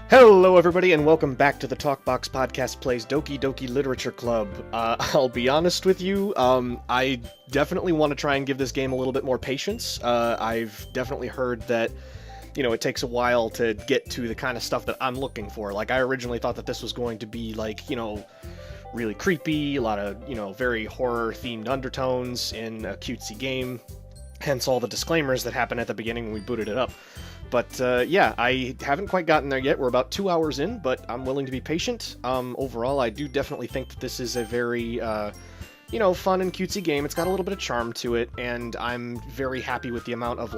Hello, everybody, and welcome back to the Talkbox Podcast Plays Doki Doki Literature Club. I'll be honest with you, I definitely want to try and give this game a little bit more patience. I've definitely heard that, it takes a while to get to the kind of stuff that I'm looking for. Like, I originally thought that this was going to be, really creepy, a lot of, very horror-themed undertones in a cutesy game, hence all the disclaimers that happen at the beginning when we booted it up. But, yeah, I haven't quite gotten there yet. We're about 2 hours in, but I'm willing to be patient. Overall, I do definitely think that this is a very, fun and cutesy game. It's got a little bit of charm to it, and I'm very happy with the amount of,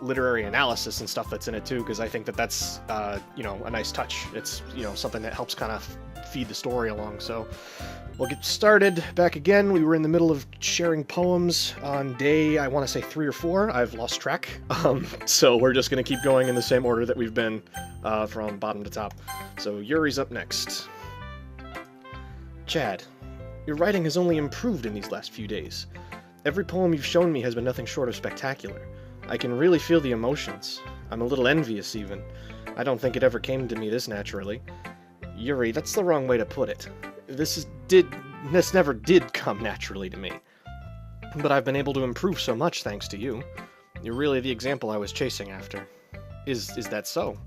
literary analysis and stuff that's in it, too, because I think that that's, a nice touch. It's, something that helps kind of feed the story along, so we'll get started. Back again, we were in the middle of sharing poems on day, I want to say 3 or 4. I've lost track. So we're just going to keep going in the same order that we've been from bottom to top. So Yuri's up next. Chad, your writing has only improved in these last few days. Every poem you've shown me has been nothing short of spectacular. I can really feel the emotions. I'm a little envious, even. I don't think it ever came to me this naturally. Yuri, that's the wrong way to put it. This never did come naturally to me. But I've been able to improve so much thanks to you. You're really the example I was chasing after. Is that so?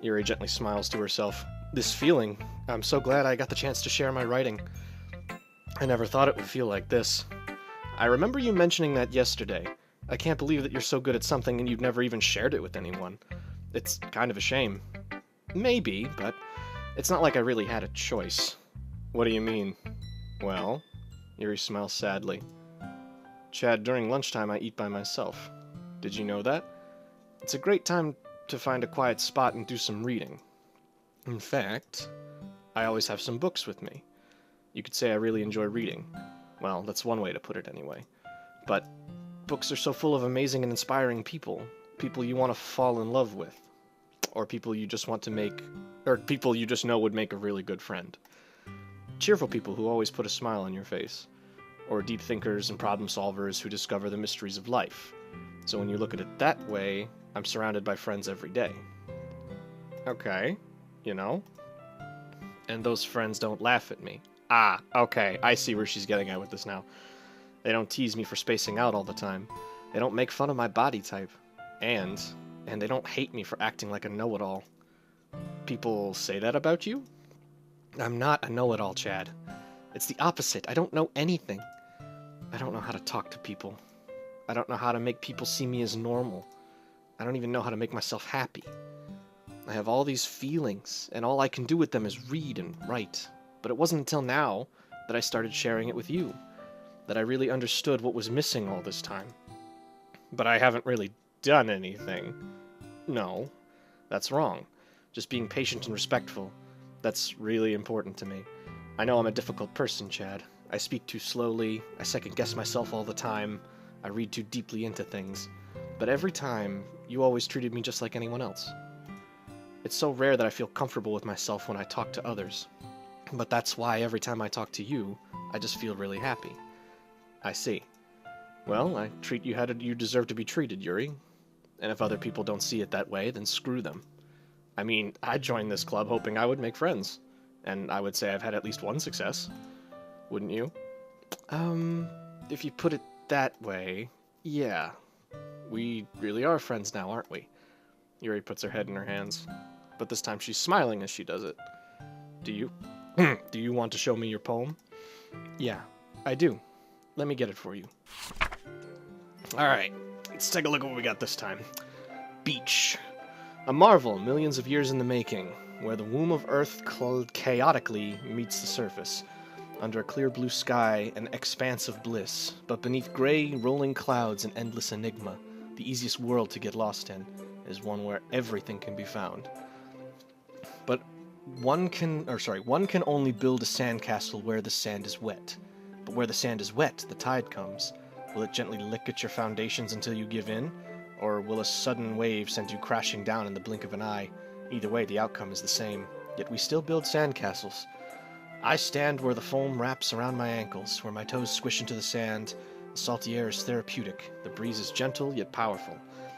Yuri gently smiles to herself. This feeling, I'm so glad I got the chance to share my writing. I never thought it would feel like this. I remember you mentioning that yesterday. I can't believe that you're so good at something and you've never even shared it with anyone. It's kind of a shame. Maybe, but it's not like I really had a choice. What do you mean? Well, Yuri smiles sadly. Chad, during lunchtime I eat by myself. Did you know that? It's a great time to find a quiet spot and do some reading. In fact, I always have some books with me. You could say I really enjoy reading. Well, that's one way to put it anyway. But books are so full of amazing and inspiring people. People you want to fall in love with. Or people you just people you just know would make a really good friend. Cheerful people who always put a smile on your face. Or deep thinkers and problem solvers who discover the mysteries of life. So when you look at it that way, I'm surrounded by friends every day. Okay, And those friends don't laugh at me. Ah, okay, I see where she's getting at with this now. They don't tease me for spacing out all the time. They don't make fun of my body type. And they don't hate me for acting like a know-it-all. People say that about you? I'm not a know-it-all, Chad. It's the opposite. I don't know anything. I don't know how to talk to people. I don't know how to make people see me as normal. I don't even know how to make myself happy. I have all these feelings, and all I can do with them is read and write. But it wasn't until now that I started sharing it with you, that I really understood what was missing all this time. But I haven't really done anything. No, that's wrong. Just being patient and respectful. That's really important to me. I know I'm a difficult person, Chad. I speak too slowly, I second-guess myself all the time, I read too deeply into things. But every time, you always treated me just like anyone else. It's so rare that I feel comfortable with myself when I talk to others. But that's why every time I talk to you, I just feel really happy. I see. Well, I treat you how you deserve to be treated, Yuri. And if other people don't see it that way, then screw them. I mean, I joined this club hoping I would make friends. And I would say I've had at least one success. Wouldn't you? If you put it that way, yeah. We really are friends now, aren't we? Yuri puts her head in her hands. But this time she's smiling as she does it. Do you? Do you want to show me your poem? Yeah, I do. Let me get it for you. Alright, let's take a look at what we got this time. Beach. A marvel millions of years in the making, where the womb of Earth chaotically meets the surface. Under a clear blue sky, an expanse of bliss, but beneath gray, rolling clouds, an endless enigma. The easiest world to get lost in is one where everything can be found. But one can only build a sandcastle where the sand is wet. But where the sand is wet, the tide comes. Will it gently lick at your foundations until you give in? Or will a sudden wave send you crashing down in the blink of an eye? Either way, the outcome is the same. Yet we still build sandcastles. I stand where the foam wraps around my ankles, where my toes squish into the sand. The salty air is therapeutic. The breeze is gentle yet powerful.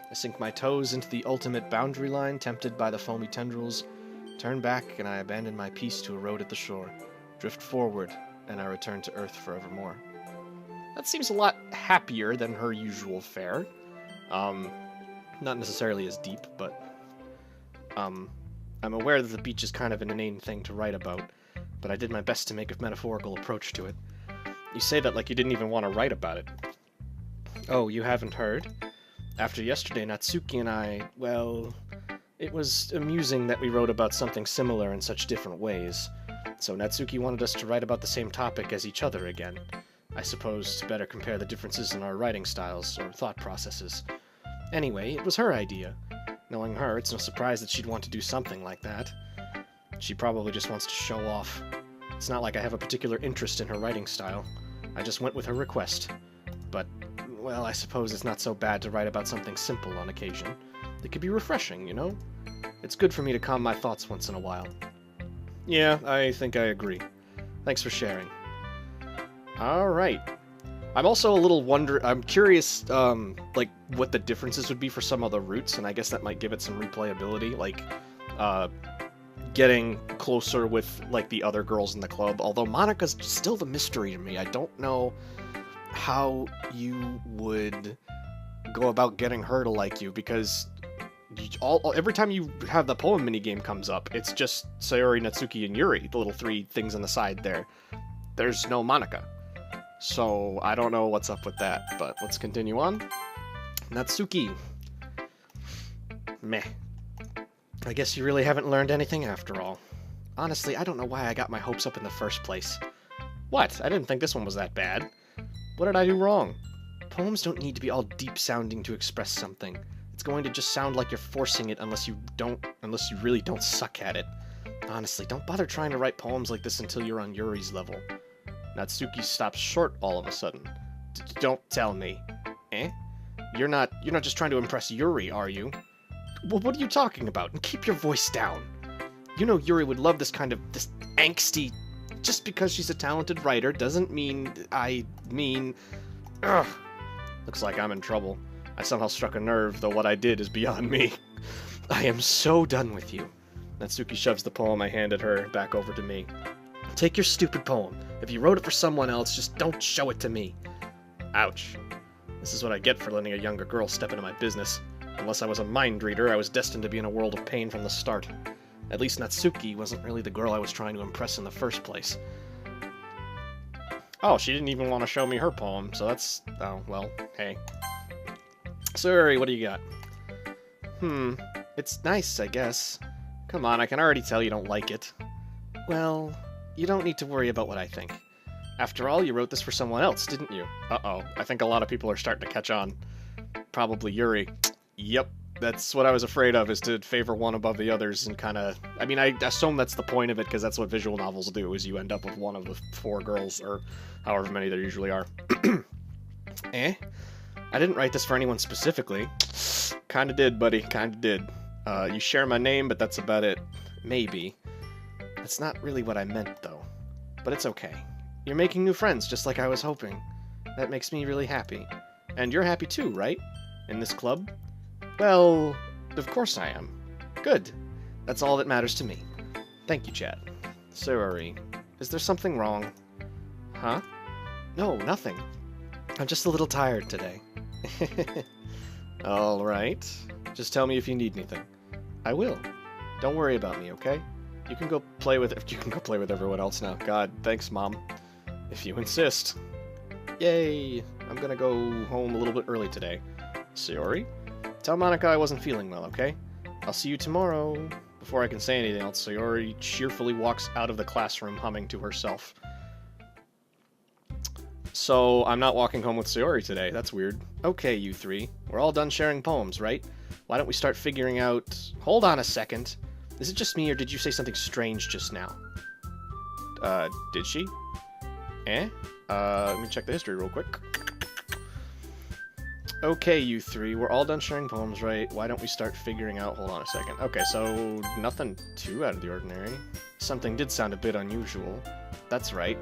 I sink my toes into the ultimate boundary line, tempted by the foamy tendrils, Turn back, and I abandon my peace to a road at the shore. Drift forward, and I return to earth forevermore. That seems a lot happier than her usual fare. Not necessarily as deep, but I'm aware that the beach is kind of an inane thing to write about, but I did my best to make a metaphorical approach to it. You say that like you didn't even want to write about it. Oh, you haven't heard? After yesterday, Natsuki and I, well, it was amusing that we wrote about something similar in such different ways. So Natsuki wanted us to write about the same topic as each other again. I suppose to better compare the differences in our writing styles or thought processes. Anyway, it was her idea. Knowing her, it's no surprise that she'd want to do something like that. She probably just wants to show off. It's not like I have a particular interest in her writing style. I just went with her request. But, well, I suppose it's not so bad to write about something simple on occasion. It could be refreshing, you know? It's good for me to calm my thoughts once in a while. Yeah, I think I agree. Thanks for sharing. Alright. I'm also a little I'm curious, like, what the differences would be for some other routes, and I guess that might give it some replayability, like, getting closer with, like, the other girls in the club, although Monika's still the mystery to me. I don't know how you would go about getting her to like you, because every time you have the poem minigame comes up, it's just Sayori, Natsuki, and Yuri, the little three things on the side there. There's no Monika. So, I don't know what's up with that, but let's continue on. Natsuki. Meh. I guess you really haven't learned anything after all. Honestly, I don't know why I got my hopes up in the first place. What? I didn't think this one was that bad. What did I do wrong? Poems don't need to be all deep-sounding to express something. It's going to just sound like you're forcing it unless you really don't suck at it. Honestly, don't bother trying to write poems like this until you're on Yuri's level. Natsuki stops short all of a sudden. Don't tell me. Eh? You're not just trying to impress Yuri, are you? Well, what are you talking about? And keep your voice down. You know Yuri would love this angsty... Just because she's a talented writer doesn't mean... Ugh. Looks like I'm in trouble. I somehow struck a nerve, though what I did is beyond me. I am so done with you. Natsuki shoves the poem I handed her back over to me. Take your stupid poem. If you wrote it for someone else, just don't show it to me. Ouch. This is what I get for letting a younger girl step into my business. Unless I was a mind reader, I was destined to be in a world of pain from the start. At least Natsuki wasn't really the girl I was trying to impress in the first place. Oh, she didn't even want to show me her poem, so that's... Oh, well, hey. Sorry, what do you got? It's nice, I guess. Come on, I can already tell you don't like it. Well, you don't need to worry about what I think. After all, you wrote this for someone else, didn't you? Uh-oh, I think a lot of people are starting to catch on. Probably Yuri. Yep, that's what I was afraid of, is to favor one above the others and kind of... I mean, I assume that's the point of it, because that's what visual novels do, is you end up with one of the four girls, or however many there usually are. Eh? I didn't write this for anyone specifically. Kinda did, buddy, kinda did. You share my name, but that's about it. Maybe. That's not really what I meant, though. But it's okay. You're making new friends, just like I was hoping. That makes me really happy. And you're happy too, right? In this club? Well, of course I am. Good. That's all that matters to me. Thank you, Chad. Sorry. Is there something wrong? Huh? No, nothing. I'm just a little tired today. Alright. Just tell me if you need anything. I will. Don't worry about me, okay? You can go play with everyone else now. God, thanks, Mom. If you insist. Yay! I'm gonna go home a little bit early today. Sayori? Tell Monika I wasn't feeling well, okay? I'll see you tomorrow. Before I can say anything else, Sayori cheerfully walks out of the classroom humming to herself. So, I'm not walking home with Sayori today. That's weird. Okay, you three. We're all done sharing poems, right? Why don't we start figuring out... Hold on a second. Is it just me, or did you say something strange just now? Did she? Eh? Let me check the history real quick. Okay, you three. We're all done sharing poems, right? Why don't we start figuring out... Hold on a second. Okay, so nothing too out of the ordinary. Something did sound a bit unusual. That's right.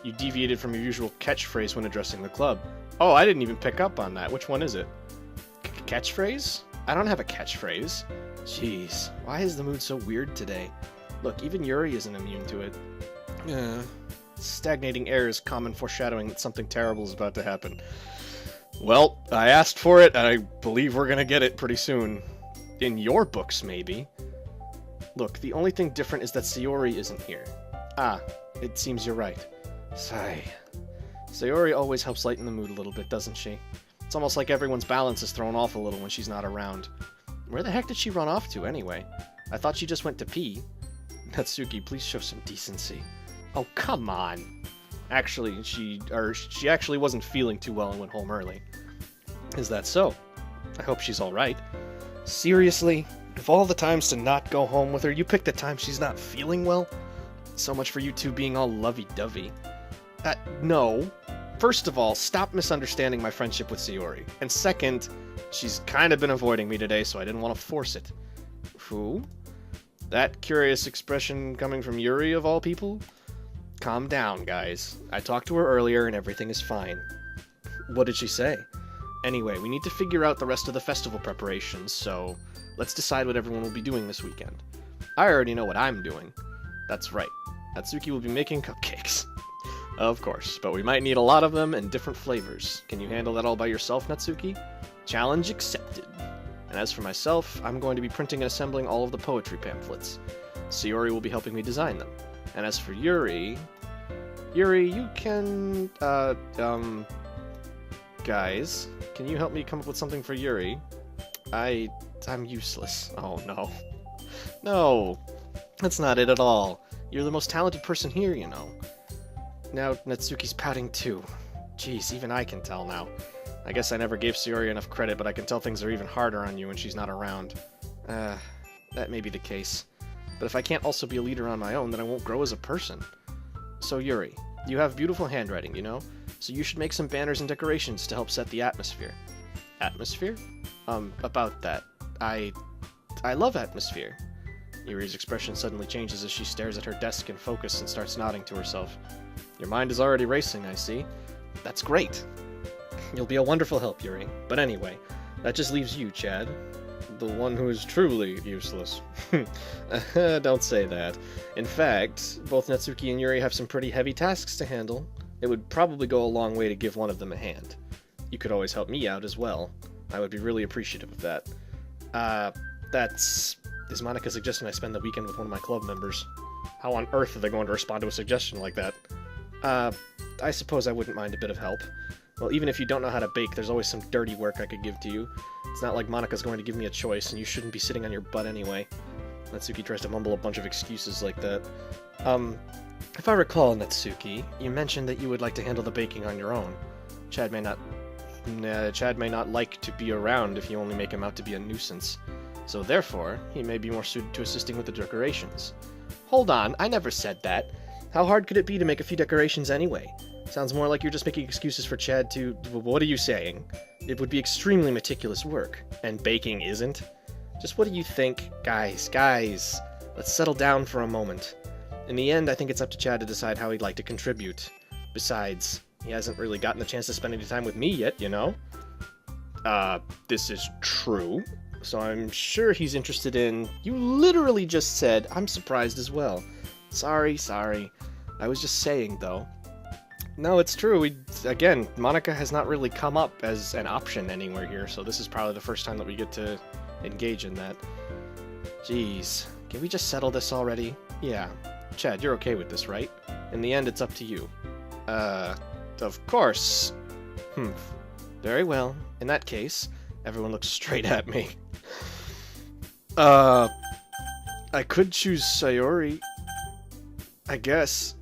You deviated from your usual catchphrase when addressing the club. Oh, I didn't even pick up on that. Which one is it? Catchphrase? I don't have a catchphrase. Jeez, why is the mood so weird today? Look, even Yuri isn't immune to it. Stagnating air is common foreshadowing that something terrible is about to happen. Well, I asked for it, and I believe we're gonna get it pretty soon. In your books, maybe. Look, the only thing different is that Sayori isn't here. Ah, it seems you're right. Sigh. Sayori always helps lighten the mood a little bit, doesn't she? It's almost like everyone's balance is thrown off a little when she's not around. Where the heck did she run off to, anyway? I thought she just went to pee. Natsuki, please show some decency. Oh, come on. Actually, she actually wasn't feeling too well and went home early. Is that so? I hope she's alright. Seriously? Of all the times to not go home with her, you picked the time she's not feeling well? So much for you two being all lovey-dovey. No. First of all, stop misunderstanding my friendship with Sayori. And second, she's kind of been avoiding me today, so I didn't want to force it. Who? That curious expression coming from Yuri, of all people? Calm down, guys. I talked to her earlier and everything is fine. What did she say? Anyway, we need to figure out the rest of the festival preparations, so let's decide what everyone will be doing this weekend. I already know what I'm doing. That's right. Natsuki will be making cupcakes. Of course, but we might need a lot of them and different flavors. Can you handle that all by yourself, Natsuki? Challenge accepted. And as for myself, I'm going to be printing and assembling all of the poetry pamphlets. Sayori will be helping me design them. And as for Yuri, you can, guys, can you help me come up with something for Yuri? I'm useless. Oh, no. No, that's not it at all. You're the most talented person here, you know. Now Natsuki's pouting too. Jeez, even I can tell now. I guess I never gave Sayori enough credit, but I can tell things are even harder on you when she's not around. That may be the case. But if I can't also be a leader on my own, then I won't grow as a person. So Yuri, you have beautiful handwriting, you know? So you should make some banners and decorations to help set the atmosphere. Atmosphere? About that. I love atmosphere. Yuri's expression suddenly changes as she stares at her desk in focus and starts nodding to herself. Your mind is already racing, I see. That's great. You'll be a wonderful help, Yuri. But anyway, that just leaves you, Chad. The one who is truly useless. Don't say that. In fact, both Natsuki and Yuri have some pretty heavy tasks to handle. It would probably go a long way to give one of them a hand. You could always help me out as well. I would be really appreciative of that. Is Monica suggesting I spend the weekend with one of my club members? How on earth are they going to respond to a suggestion like that? I suppose I wouldn't mind a bit of help. Well, even if you don't know how to bake, there's always some dirty work I could give to you. It's not like Monica's going to give me a choice, and you shouldn't be sitting on your butt anyway. Natsuki tries to mumble a bunch of excuses like that. If I recall, Natsuki, you mentioned that you would like to handle the baking on your own. Chad may not like to be around if you only make him out to be a nuisance. So therefore, he may be more suited to assisting with the decorations. Hold on, I never said that. How hard could it be to make a few decorations anyway? Sounds more like you're just making excuses for Chad to... What are you saying? It would be extremely meticulous work. And baking isn't? Just what do you think? Guys, let's settle down for a moment. In the end, I think it's up to Chad to decide how he'd like to contribute. Besides, he hasn't really gotten the chance to spend any time with me yet, you know? This is true. So I'm sure he's interested in... You literally just said, I'm surprised as well. Sorry. I was just saying, though. No, it's true. Again, Monica has not really come up as an option anywhere here, so this is probably the first time that we get to engage in that. Jeez. Can we just settle this already? Yeah. Chad, you're okay with this, right? In the end, it's up to you. Of course. Very well. In that case, everyone looks straight at me. I could choose Sayori. I guess.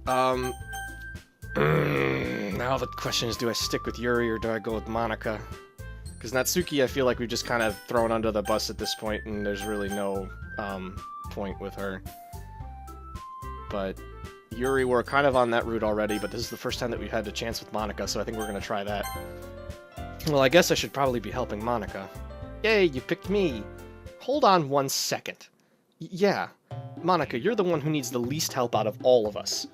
Now the question is, do I stick with Yuri or do I go with Monica? Because Natsuki, I feel like we've just kind of thrown under the bus at this point, and there's really no point with her. But Yuri, we're kind of on that route already, but this is the first time that we've had a chance with Monica, so I think we're going to try that. Well, I guess I should probably be helping Monica. Yay, you picked me! Hold on 1 second. Yeah, Monica, you're the one who needs the least help out of all of us.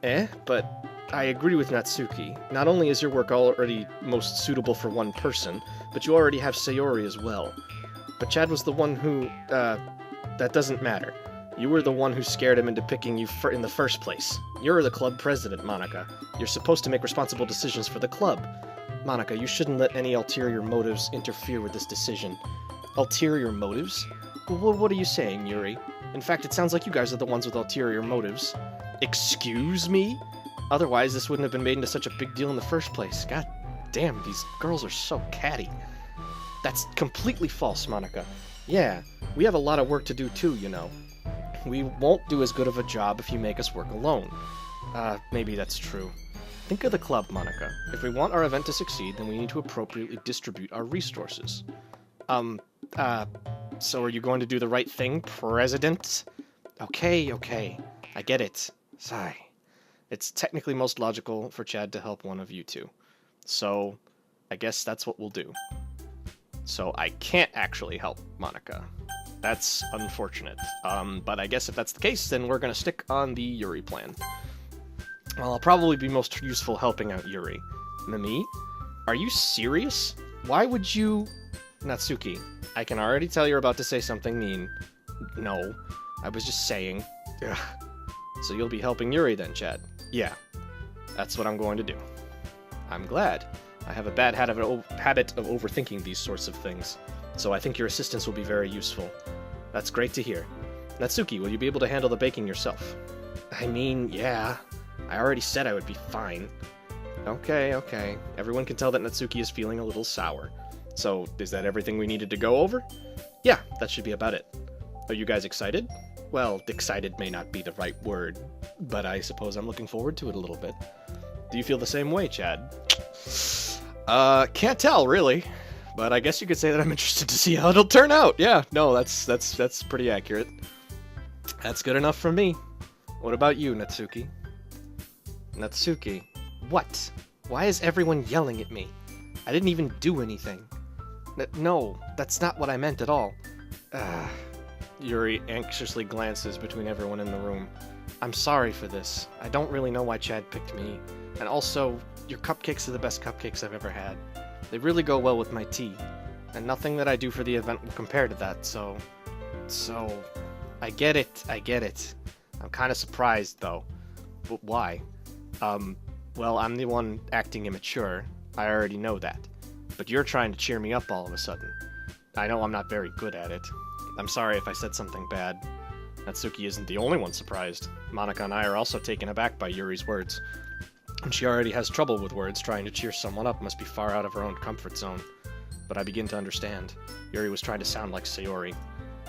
But I agree with Natsuki. Not only is your work already most suitable for one person, but you already have Sayori as well. But Chad was the one who, that doesn't matter. You were the one who scared him into picking you in the first place. You're the club president, Monica. You're supposed to make responsible decisions for the club. Monica, you shouldn't let any ulterior motives interfere with this decision. Ulterior motives? What are you saying, Yuri? In fact, it sounds like you guys are the ones with ulterior motives. Excuse me? Otherwise, this wouldn't have been made into such a big deal in the first place. God damn, these girls are so catty. That's completely false, Monica. Yeah, we have a lot of work to do too, you know. We won't do as good of a job if you make us work alone. Maybe that's true. Think of the club, Monica. If we want our event to succeed, then we need to appropriately distribute our resources. So are you going to do the right thing, President? Okay. I get it. Sigh. It's technically most logical for Chad to help one of you two. So, I guess that's what we'll do. So I can't actually help Monica. That's unfortunate. But I guess if that's the case, then we're gonna stick on the Yuri plan. Well, I'll probably be most useful helping out Yuri. Me? Are you serious? Why would you... Natsuki, I can already tell you're about to say something mean. No, I was just saying. Ugh. So you'll be helping Yuri then, Chad? Yeah, that's what I'm going to do. I'm glad. I have a bad habit of overthinking these sorts of things, so I think your assistance will be very useful. That's great to hear. Natsuki, will you be able to handle the baking yourself? I mean, yeah. I already said I would be fine. Okay. Everyone can tell that Natsuki is feeling a little sour. So, is that everything we needed to go over? Yeah, that should be about it. Are you guys excited? Well, excited may not be the right word, but I suppose I'm looking forward to it a little bit. Do you feel the same way, Chad? Can't tell, really. But I guess you could say that I'm interested to see how it'll turn out. Yeah, no, that's pretty accurate. That's good enough for me. What about you, Natsuki? Natsuki? What? Why is everyone yelling at me? I didn't even do anything. No, that's not what I meant at all. Yuri anxiously glances between everyone in the room. I'm sorry for this. I don't really know why Chad picked me. And also, your cupcakes are the best cupcakes I've ever had. They really go well with my tea. And nothing that I do for the event will compare to that, so... I get it. I'm kind of surprised, though. But why? Well, I'm the one acting immature. I already know that. But you're trying to cheer me up all of a sudden. I know I'm not very good at it. I'm sorry if I said something bad. Natsuki isn't the only one surprised. Monica and I are also taken aback by Yuri's words. And she already has trouble with words, trying to cheer someone up must be far out of her own comfort zone. But I begin to understand. Yuri was trying to sound like Sayori.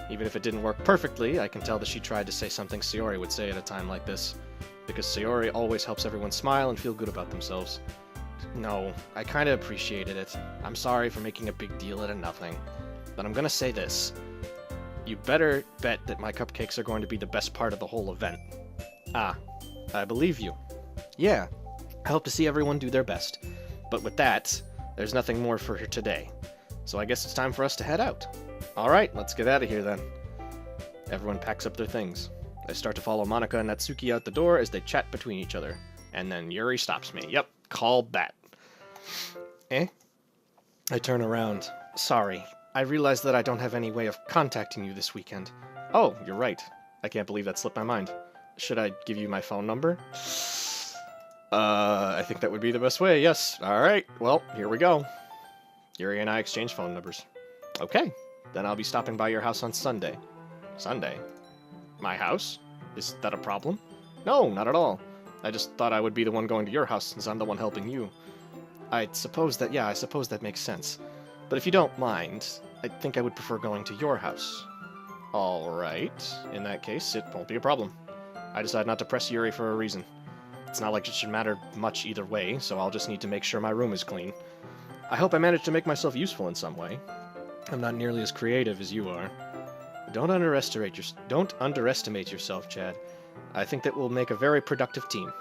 Even if it didn't work perfectly, I can tell that she tried to say something Sayori would say at a time like this. Because Sayori always helps everyone smile and feel good about themselves. No, I kinda appreciated it. I'm sorry for making a big deal out of nothing. But I'm gonna say this. You better bet that my cupcakes are going to be the best part of the whole event. Ah, I believe you. Yeah, I hope to see everyone do their best. But with that, there's nothing more for today. So I guess it's time for us to head out. Alright, let's get out of here then. Everyone packs up their things. I start to follow Monica and Natsuki out the door as they chat between each other. And then Yuri stops me. Yep, called that. Eh? I turn around. Sorry. I realized that I don't have any way of contacting you this weekend. Oh, you're right. I can't believe that slipped my mind. Should I give you my phone number? I think that would be the best way, yes. Alright, well, here we go. Yuri and I exchange phone numbers. Okay, then I'll be stopping by your house on Sunday. Sunday? My house? Is that a problem? No, not at all. I just thought I would be the one going to your house since I'm the one helping you. I suppose that makes sense. But if you don't mind, I think I would prefer going to your house. Alright, in that case, it won't be a problem. I decided not to press Yuri for a reason. It's not like it should matter much either way, so I'll just need to make sure my room is clean. I hope I managed to make myself useful in some way. I'm not nearly as creative as you are. Don't underestimate yourself, Chad. I think that we'll make a very productive team,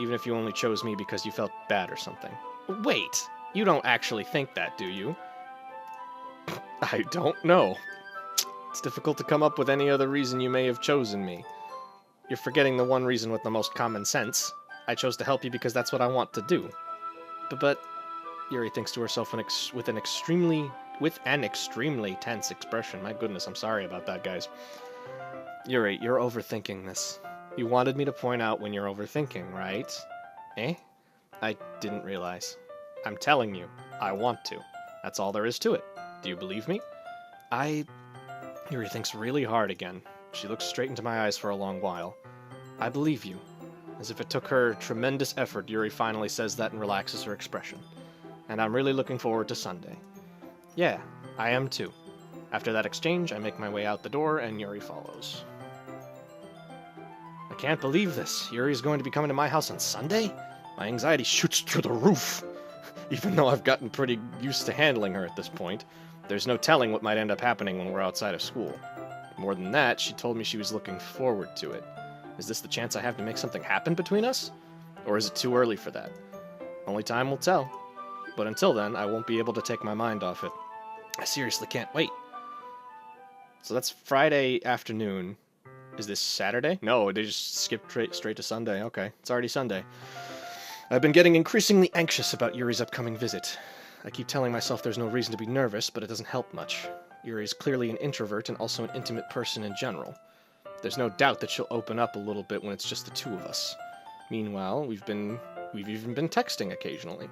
even if you only chose me because you felt bad or something. Wait, you don't actually think that, do you? I don't know. It's difficult to come up with any other reason you may have chosen me. You're forgetting the one reason with the most common sense. I chose to help you because that's what I want to do. But Yuri thinks to herself with an extremely tense expression. My goodness, I'm sorry about that, guys. Yuri, you're overthinking this. You wanted me to point out when you're overthinking, right? Eh? I didn't realize. I'm telling you, I want to. That's all there is to it. Do you believe me? Yuri thinks really hard again. She looks straight into my eyes for a long while. I believe you. As if it took her tremendous effort, Yuri finally says that and relaxes her expression. And I'm really looking forward to Sunday. Yeah, I am too. After that exchange, I make my way out the door and Yuri follows. I can't believe this. Yuri's going to be coming to my house on Sunday? My anxiety shoots through the roof. Even though I've gotten pretty used to handling her at this point, there's no telling what might end up happening when we're outside of school. More than that, she told me she was looking forward to it. Is this the chance I have to make something happen between us? Or is it too early for that? Only time will tell. But until then, I won't be able to take my mind off it. I seriously can't wait. So that's Friday afternoon. Is this Saturday? No, they just skipped straight to Sunday. Okay, it's already Sunday. I've been getting increasingly anxious about Yuri's upcoming visit. I keep telling myself there's no reason to be nervous, but it doesn't help much. Yuri is clearly an introvert and also an intimate person in general. There's no doubt that she'll open up a little bit when it's just the two of us. Meanwhile, we've even been texting occasionally.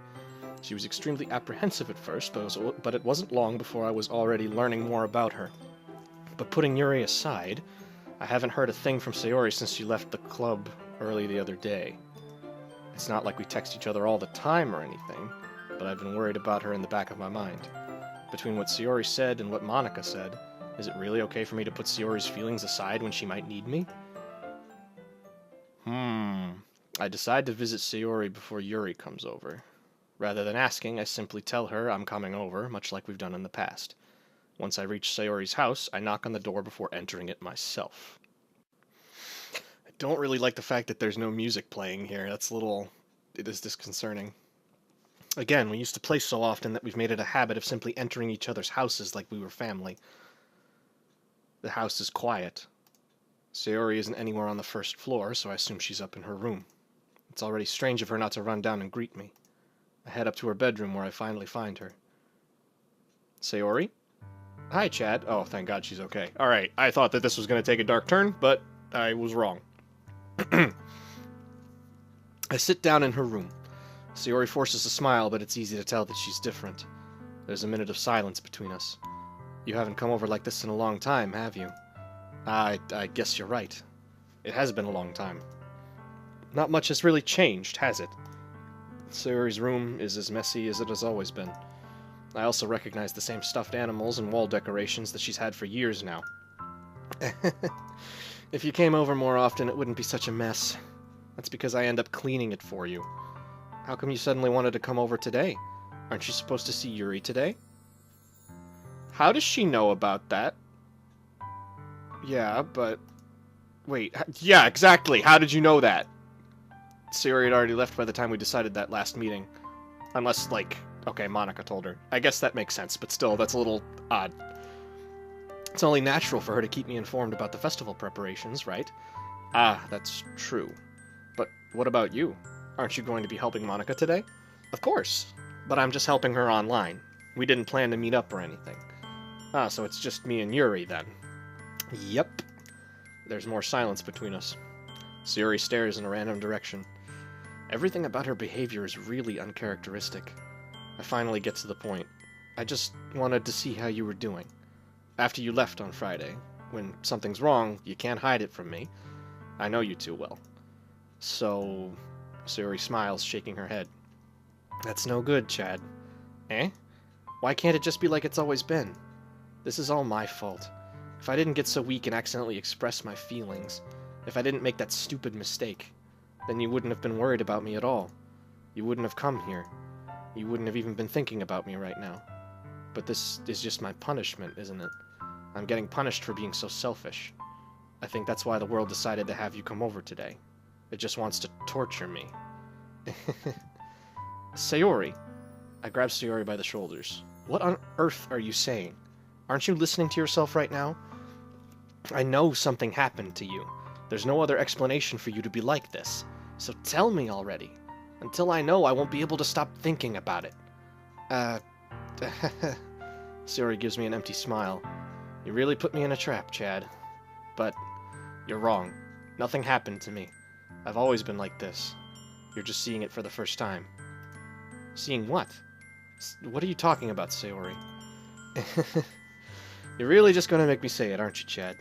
She was extremely apprehensive at first, but it wasn't long before I was already learning more about her. But putting Yuri aside, I haven't heard a thing from Sayori since she left the club early the other day. It's not like we text each other all the time or anything, but I've been worried about her in the back of my mind. Between what Sayori said and what Monica said, is it really okay for me to put Sayori's feelings aside when she might need me? I decide to visit Sayori before Yuri comes over. Rather than asking, I simply tell her I'm coming over, much like we've done in the past. Once I reach Sayori's house, I knock on the door before entering it myself. I don't really like the fact that there's no music playing here. It is disconcerting. Again, we used to play so often that we've made it a habit of simply entering each other's houses like we were family. The house is quiet. Sayori isn't anywhere on the first floor, so I assume she's up in her room. It's already strange of her not to run down and greet me. I head up to her bedroom where I finally find her. Sayori? Hi, Chad. Oh, thank God she's okay. Alright, I thought that this was going to take a dark turn, but I was wrong. I sit down in her room. Sayori forces a smile, but it's easy to tell that she's different. There's a minute of silence between us. You haven't come over like this in a long time, have you? I guess you're right. It has been a long time. Not much has really changed, has it? Sayori's room is as messy as it has always been. I also recognize the same stuffed animals and wall decorations that she's had for years now. If you came over more often, it wouldn't be such a mess. That's because I end up cleaning it for you. How come you suddenly wanted to come over today? Aren't you supposed to see Yuri today? How does she know about that? Yeah, but... Wait, yeah, exactly! How did you know that? Sayori had already left by the time we decided that last meeting. Unless, like... Okay, Monica told her. I guess that makes sense, but still, that's a little odd. It's only natural for her to keep me informed about the festival preparations, right? Ah, that's true. But what about you? Aren't you going to be helping Monica today? Of course, but I'm just helping her online. We didn't plan to meet up or anything. Ah, so it's just me and Yuri, then. Yep. There's more silence between us. Sayori stares in a random direction. Everything about her behavior is really uncharacteristic. I finally get to the point. I just wanted to see how you were doing. After you left on Friday, when something's wrong, you can't hide it from me. I know you too well. So... Sayori smiles, shaking her head. That's no good, Chad. Eh? Why can't it just be like it's always been? This is all my fault. If I didn't get so weak and accidentally express my feelings, if I didn't make that stupid mistake, then you wouldn't have been worried about me at all. You wouldn't have come here. You wouldn't have even been thinking about me right now. But this is just my punishment, isn't it? I'm getting punished for being so selfish. I think that's why the world decided to have you come over today. It just wants to torture me. Sayori. I grab Sayori by the shoulders. What on earth are you saying? Aren't you listening to yourself right now? I know something happened to you. There's no other explanation for you to be like this. So tell me already. Until I know, I won't be able to stop thinking about it. Sayori gives me an empty smile. You really put me in a trap, Chad. But You're wrong. Nothing happened to me. I've always been like this. You're just seeing it for the first time. Seeing what? What are you talking about, Sayori? You're really just gonna make me say it, aren't you, Chad?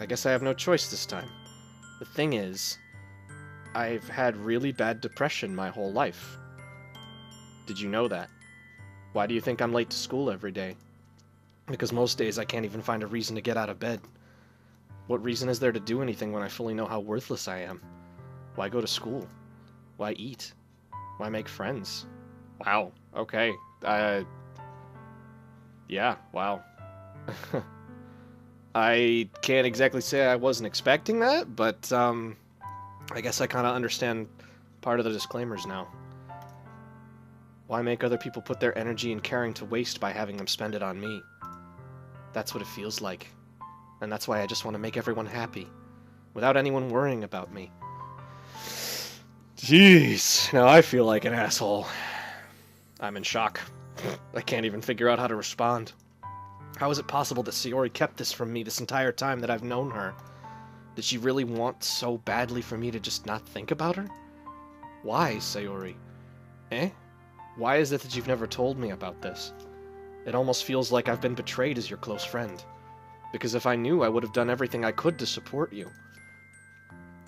I guess I have no choice this time. The thing is, I've had really bad depression my whole life. Did you know that? Why do you think I'm late to school every day? Because most days I can't even find a reason to get out of bed. What reason is there to do anything when I fully know how worthless I am? Why go to school? Why eat? Why make friends? Wow, okay. Yeah, wow. I can't exactly say I wasn't expecting that, but, I guess I kind of understand part of the disclaimers now. Why make other people put their energy and caring to waste by having them spend it on me? That's what it feels like. And that's why I just want to make everyone happy, without anyone worrying about me. Jeez, now I feel like an asshole. I'm in shock. I can't even figure out how to respond. How is it possible that Sayori kept this from me this entire time that I've known her? Did she really want so badly for me to just not think about her? Why, Sayori? Eh? Why is it that you've never told me about this? It almost feels like I've been betrayed as your close friend. Because if I knew, I would have done everything I could to support you.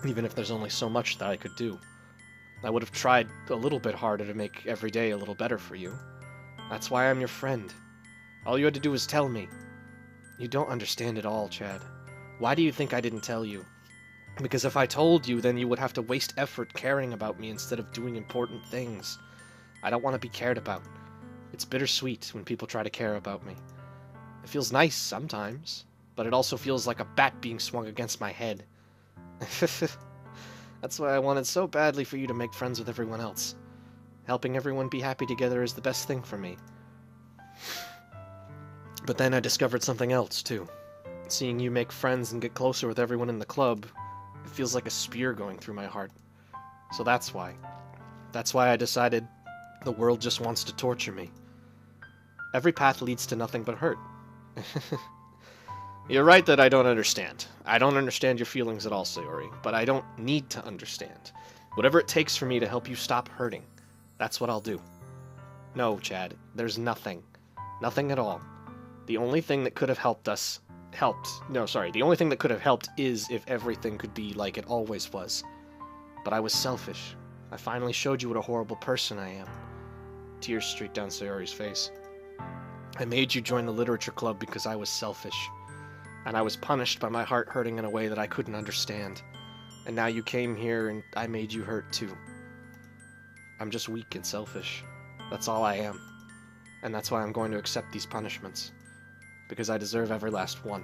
Even if there's only so much that I could do. I would have tried a little bit harder to make every day a little better for you. That's why I'm your friend. All you had to do was tell me. You don't understand it all, Chad. Why do you think I didn't tell you? Because if I told you, then you would have to waste effort caring about me instead of doing important things. I don't want to be cared about. It's bittersweet when people try to care about me. It feels nice sometimes, but it also feels like a bat being swung against my head. That's why I wanted so badly for you to make friends with everyone else. Helping everyone be happy together is the best thing for me. But then I discovered something else, too. Seeing you make friends and get closer with everyone in the club, it feels like a spear going through my heart. So that's why. That's why I decided the world just wants to torture me. Every path leads to nothing but hurt. You're right that I don't understand. I don't understand your feelings at all, Sayori, but I don't need to understand. Whatever it takes for me to help you stop hurting, that's what I'll do. No, Chad, there's nothing. Nothing at all. The only thing that could have helped the only thing that could have helped is if everything could be like it always was. But I was selfish. I finally showed you what a horrible person I am. Tears streaked down Sayori's face. I made you join the literature club because I was selfish. And I was punished by my heart hurting in a way that I couldn't understand. And now you came here and I made you hurt too. I'm just weak and selfish. That's all I am. And that's why I'm going to accept these punishments. Because I deserve every last one.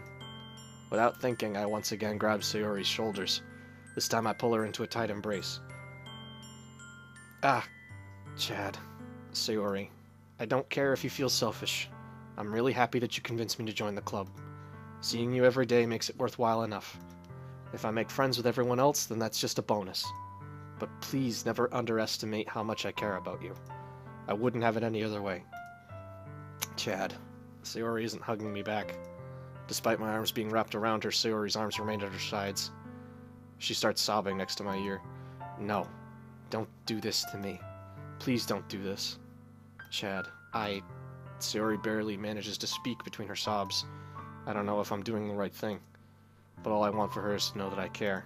Without thinking, I once again grab Sayori's shoulders. This time I pull her into a tight embrace. Ah, Chad. Sayori. I don't care if you feel selfish. I'm really happy that you convinced me to join the club. Seeing you every day makes it worthwhile enough. If I make friends with everyone else, then that's just a bonus. But please never underestimate how much I care about you. I wouldn't have it any other way. Chad. Sayori isn't hugging me back. Despite my arms being wrapped around her, Sayori's arms remained at her sides. She starts sobbing next to my ear. No. Don't do this to me. Please don't do this. Chad, Sayori barely manages to speak between her sobs. I don't know if I'm doing the right thing. But all I want for her is to know that I care.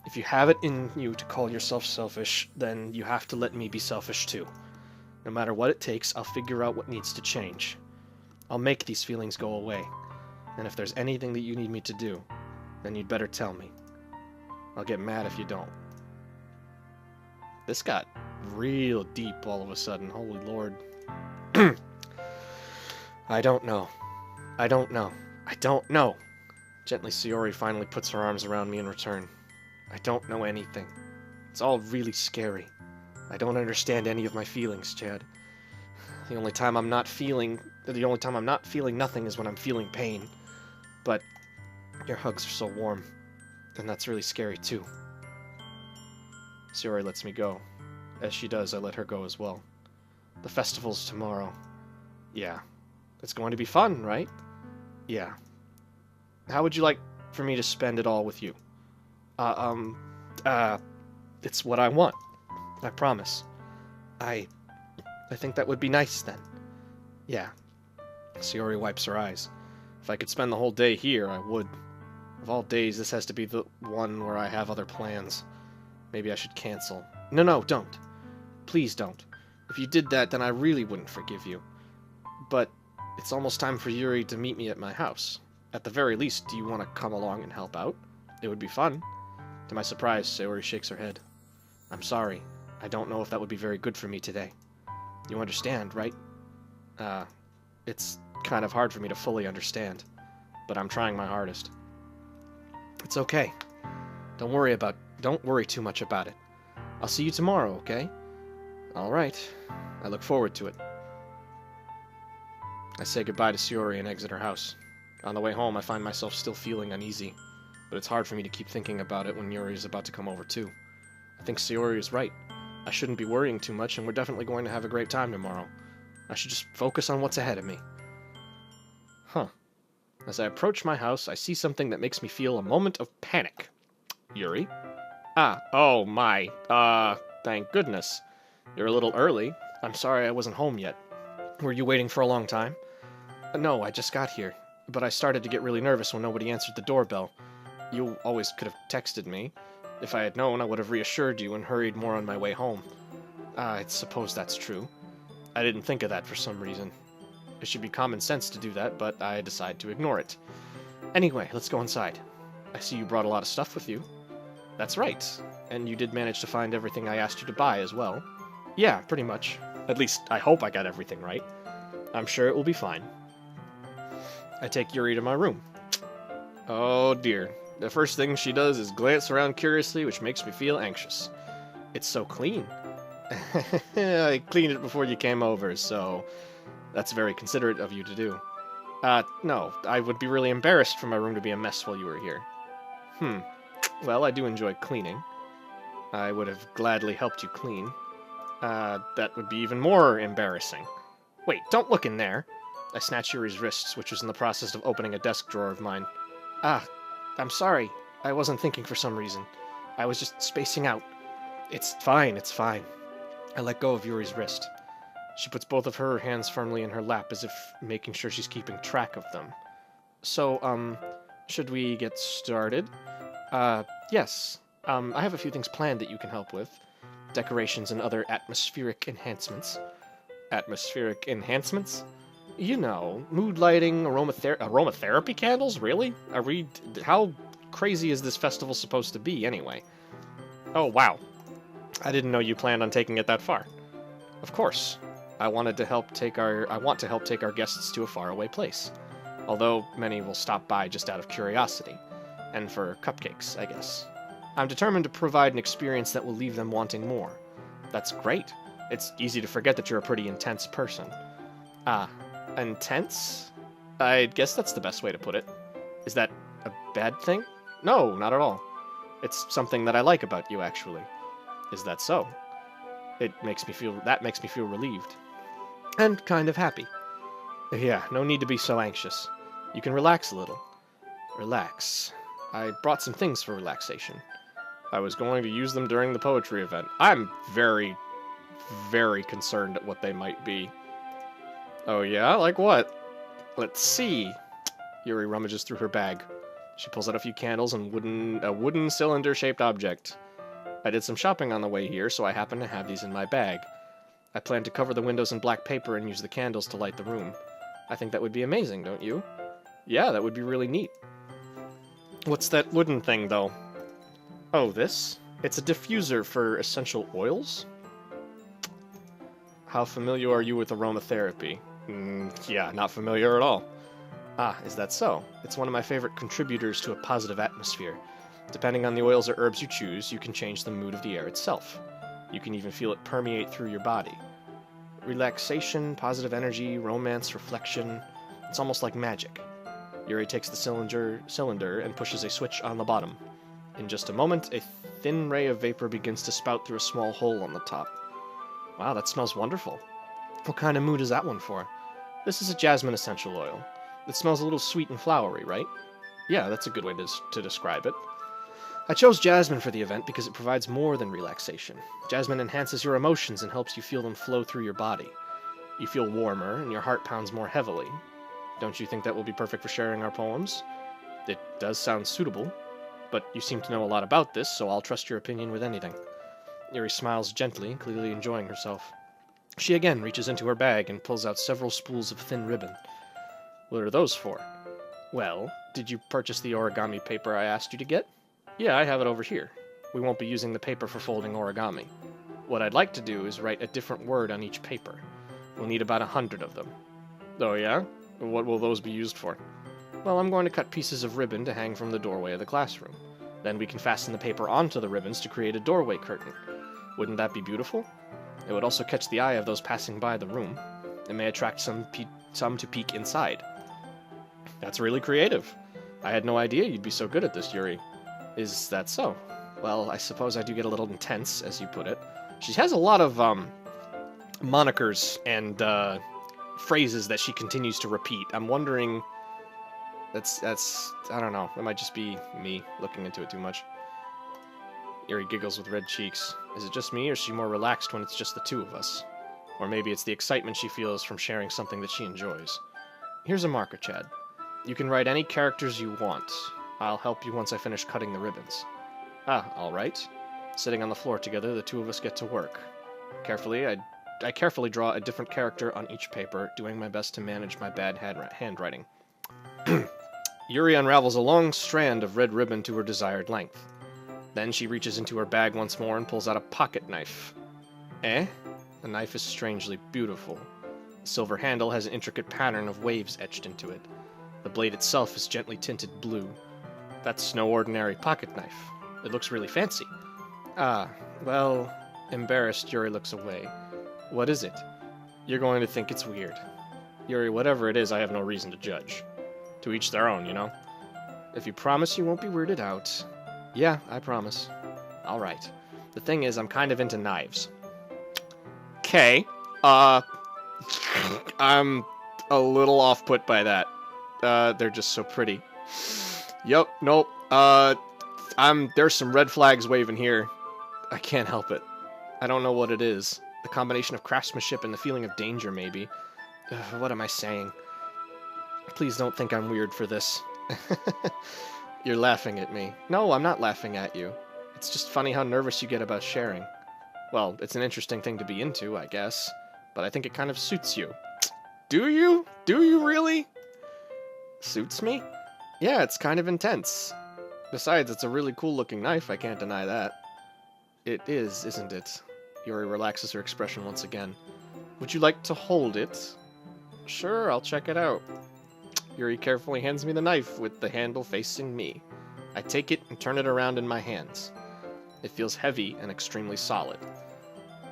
If you have it in you to call yourself selfish, then you have to let me be selfish too. No matter what it takes, I'll figure out what needs to change. I'll make these feelings go away. And if there's anything that you need me to do, then you'd better tell me. I'll get mad if you don't. This got real deep all of a sudden. Holy Lord. I don't know. I don't know. I don't know. Gently, Sayori finally puts her arms around me in return. I don't know anything. It's all really scary. I don't understand any of my feelings, Chad. The only time I'm not feeling nothing is when I'm feeling pain. But your hugs are so warm, and that's really scary too. Sayori lets me go. As she does, I let her go as well. The festival's tomorrow. Yeah. It's going to be fun, right? Yeah. How would you like for me to spend it all with you? Uh, um, it's what I want. I promise. I think that would be nice then. Yeah. Sayori wipes her eyes. If I could spend the whole day here, I would. Of all days, this has to be the one where I have other plans. Maybe I should cancel. No, don't. Please don't. If you did that, then I really wouldn't forgive you. But it's almost time for Yuri to meet me at my house. At the very least, do you want to come along and help out? It would be fun. To my surprise, Sayori shakes her head. I'm sorry. I don't know if that would be very good for me today. You understand, right? It's kind of hard for me to fully understand, but I'm trying my hardest. It's okay. Don't worry too much about it. I'll see you tomorrow, okay? All right. I look forward to it. I say goodbye to Sayori and exit her house. On the way home, I find myself still feeling uneasy, but it's hard for me to keep thinking about it when Yuri is about to come over too. I think Sayori is right. I shouldn't be worrying too much, and we're definitely going to have a great time tomorrow. I should just focus on what's ahead of me. Huh. As I approach my house, I see something that makes me feel a moment of panic. Yuri? Oh my. Thank goodness. You're a little early. I'm sorry I wasn't home yet. Were you waiting for a long time? No, I just got here. But I started to get really nervous when nobody answered the doorbell. You always could have texted me. If I had known, I would have reassured you and hurried more on my way home. I suppose that's true. I didn't think of that for some reason. It should be common sense to do that, but I decide to ignore it. Anyway, let's go inside. I see you brought a lot of stuff with you. That's right. And you did manage to find everything I asked you to buy as well. Yeah, pretty much. At least, I hope I got everything right. I'm sure it will be fine. I take Yuri to my room. Oh dear. The first thing she does is glance around curiously, which makes me feel anxious. It's so clean. I cleaned it before you came over, so that's very considerate of you to do. No, I would be really embarrassed for my room to be a mess while you were here. Well, I do enjoy cleaning. I would have gladly helped you clean. That would be even more embarrassing. Wait, don't look in there. I snatch Yuri's wrists, which was in the process of opening a desk drawer of mine. I'm sorry. I wasn't thinking for some reason. I was just spacing out. It's fine. I let go of Yuri's wrist. She puts both of her hands firmly in her lap as if making sure she's keeping track of them. So, should we get started? Yes. I have a few things planned that you can help with. Decorations and other atmospheric enhancements. Atmospheric enhancements? You know, mood lighting, aromatherapy candles? Really? How crazy is this festival supposed to be, anyway? Oh, wow. I didn't know you planned on taking it that far. Of course. I want to help take our guests to a faraway place. Although many will stop by just out of curiosity. And for cupcakes, I guess. I'm determined to provide an experience that will leave them wanting more. That's great. It's easy to forget that you're a pretty intense person. Intense? I guess that's the best way to put it. Is that a bad thing? No, not at all. It's something that I like about you, actually. Is that so? That makes me feel relieved. And kind of happy. Yeah, no need to be so anxious. You can relax a little. Relax. I brought some things for relaxation. I was going to use them during the poetry event. I'm very, very concerned at what they might be. Oh yeah? Like what? Let's see. Yuri rummages through her bag. She pulls out a few candles and a wooden cylinder-shaped object. I did some shopping on the way here, so I happen to have these in my bag. I plan to cover the windows in black paper and use the candles to light the room. I think that would be amazing, don't you? Yeah, that would be really neat. What's that wooden thing, though? Oh, this? It's a diffuser for essential oils? How familiar are you with aromatherapy? Yeah, not familiar at all. Is that so? It's one of my favorite contributors to a positive atmosphere. Depending on the oils or herbs you choose, you can change the mood of the air itself. You can even feel it permeate through your body. Relaxation, positive energy, romance, reflection. It's almost like magic. Yuri takes the cylinder and pushes a switch on the bottom. In just a moment, a thin ray of vapor begins to spout through a small hole on the top. Wow, that smells wonderful. What kind of mood is that one for? This is a jasmine essential oil. It smells a little sweet and flowery, right? Yeah, that's a good way to describe it. I chose Jasmine for the event because it provides more than relaxation. Jasmine enhances your emotions and helps you feel them flow through your body. You feel warmer and your heart pounds more heavily. Don't you think that will be perfect for sharing our poems? It does sound suitable, but you seem to know a lot about this, so I'll trust your opinion with anything. Yuri smiles gently, clearly enjoying herself. She again reaches into her bag and pulls out several spools of thin ribbon. What are those for? Well, did you purchase the origami paper I asked you to get? Yeah, I have it over here. We won't be using the paper for folding origami. What I'd like to do is write a different word on each paper. We'll need about 100 of them. Oh yeah? What will those be used for? Well, I'm going to cut pieces of ribbon to hang from the doorway of the classroom. Then we can fasten the paper onto the ribbons to create a doorway curtain. Wouldn't that be beautiful? It would also catch the eye of those passing by the room. It may attract some to peek inside. That's really creative. I had no idea you'd be so good at this, Yuri. Is that so? Well, I suppose I do get a little intense, as you put it. She has a lot of, monikers and, phrases that she continues to repeat. I'm wondering... That's, I don't know. It might just be me looking into it too much. Yuri giggles with red cheeks. Is it just me, or is she more relaxed when it's just the two of us? Or maybe it's the excitement she feels from sharing something that she enjoys. Here's a marker, Chad. You can write any characters you want. I'll help you once I finish cutting the ribbons. Ah, all right. Sitting on the floor together, the two of us get to work. Carefully, I carefully draw a different character on each paper, doing my best to manage my bad handwriting. Yuri unravels a long strand of red ribbon to her desired length. Then she reaches into her bag once more and pulls out a pocket knife. Eh? The knife is strangely beautiful. The silver handle has an intricate pattern of waves etched into it. The blade itself is gently tinted blue. That's no ordinary pocket knife. It looks really fancy. Ah, well... Embarrassed, Yuri looks away. What is it? You're going to think it's weird. Yuri, whatever it is, I have no reason to judge. To each their own, you know? If you promise you won't be weirded out... Yeah, I promise. Alright. The thing is, I'm kind of into knives. Okay. I'm a little off-put by that. They're just so pretty. Yup, nope. There's some red flags waving here. I can't help it. I don't know what it is. The combination of craftsmanship and the feeling of danger, maybe. What am I saying? Please don't think I'm weird for this. You're laughing at me. No, I'm not laughing at you. It's just funny how nervous you get about sharing. Well, it's an interesting thing to be into, I guess. But I think it kind of suits you. Do you? Do you really? Suits me? Yeah, it's kind of intense. Besides, it's a really cool-looking knife, I can't deny that. It is, isn't it? Yuri relaxes her expression once again. Would you like to hold it? Sure, I'll check it out. Yuri carefully hands me the knife with the handle facing me. I take it and turn it around in my hands. It feels heavy and extremely solid.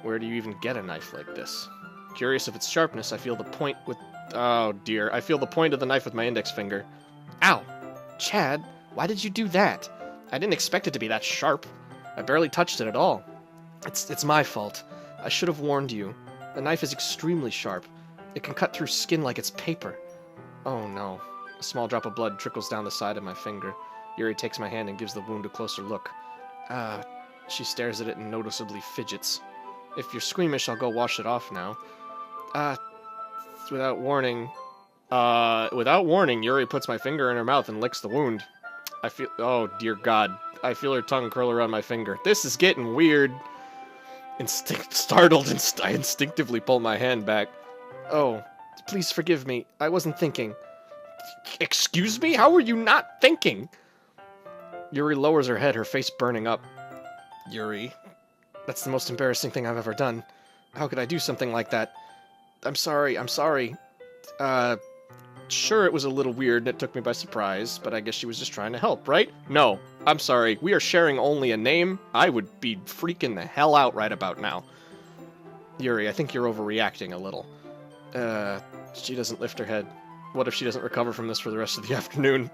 Where do you even get a knife like this? Curious of its sharpness, I feel the point with... Oh dear, I feel the point of the knife with my index finger. Ow! Chad, why did you do that? I didn't expect it to be that sharp. I barely touched it at all. It's my fault. I should have warned you. The knife is extremely sharp. It can cut through skin like it's paper. Oh no. A small drop of blood trickles down the side of my finger. Yuri takes my hand and gives the wound a closer look. She stares at it and noticeably fidgets. If you're squeamish, I'll go wash it off now. Without warning, Yuri puts my finger in her mouth and licks the wound. Oh dear God. I feel her tongue curl around my finger. This is getting weird. Startled, I instinctively pull my hand back. Oh, please forgive me. I wasn't thinking. Excuse me? How were you not thinking? Yuri lowers her head, her face burning up. Yuri, that's the most embarrassing thing I've ever done. How could I do something like that? I'm sorry. Sure, it was a little weird and it took me by surprise, but I guess she was just trying to help, right? No, I'm sorry. We are sharing only a name. I would be freaking the hell out right about now. Yuri, I think you're overreacting a little. She doesn't lift her head. What if she doesn't recover from this for the rest of the afternoon?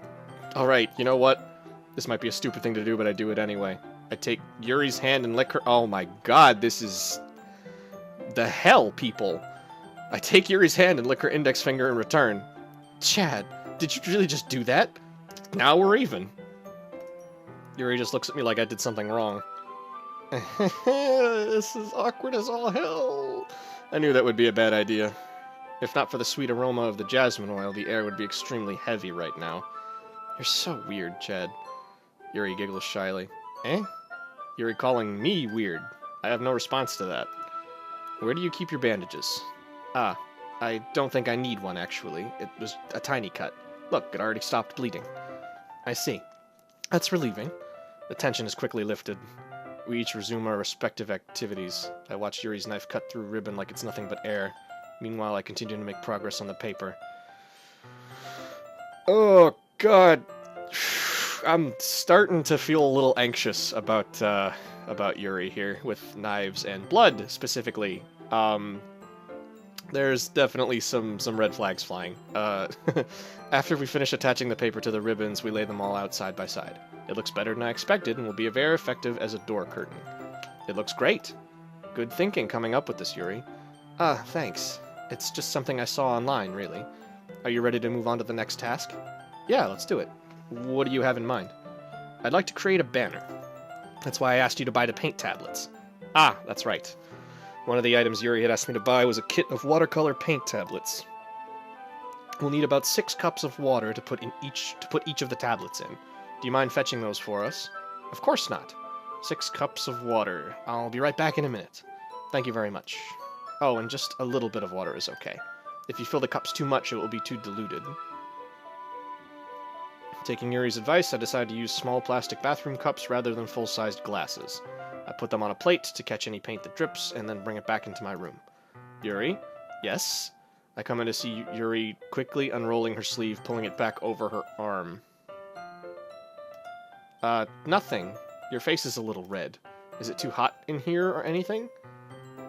Alright, you know what? This might be a stupid thing to do, but I do it anyway. I take Yuri's hand and lick her... Oh my God, this is... the hell, people. I take Yuri's hand and lick her index finger in return. Chad, did you really just do that? Now we're even. Yuri just looks at me like I did something wrong. This is awkward as all hell. I knew that would be a bad idea. If not for the sweet aroma of the jasmine oil, the air would be extremely heavy right now. You're so weird, Chad. Yuri giggles shyly. Eh? Yuri calling me weird. I have no response to that. Where do you keep your bandages? Ah, I don't think I need one, actually. It was a tiny cut. Look, it already stopped bleeding. I see. That's relieving. The tension is quickly lifted. We each resume our respective activities. I watch Yuri's knife cut through ribbon like it's nothing but air. Meanwhile, I continue to make progress on the paper. Oh, God. I'm starting to feel a little anxious about Yuri here, with knives and blood, specifically. There's definitely some red flags flying. After we finish attaching the paper to the ribbons, we lay them all out side by side. It looks better than I expected and will be very effective as a door curtain. It looks great. Good thinking coming up with this, Yuri. Thanks. It's just something I saw online, really. Are you ready to move on to the next task? Yeah, let's do it. What do you have in mind? I'd like to create a banner. That's why I asked you to buy the paint tablets. Ah, that's right. One of the items Yuri had asked me to buy was a kit of watercolor paint tablets. We'll need about 6 cups of water to put each of the tablets in. Do you mind fetching those for us? Of course not. 6 cups of water. I'll be right back in a minute. Thank you very much. Oh, and just a little bit of water is okay. If you fill the cups too much, it will be too diluted. Taking Yuri's advice, I decided to use small plastic bathroom cups rather than full-sized glasses. I put them on a plate to catch any paint that drips, and then bring it back into my room. Yuri? Yes? I come in to see Yuri quickly unrolling her sleeve, pulling it back over her arm. Nothing. Your face is a little red. Is it too hot in here or anything?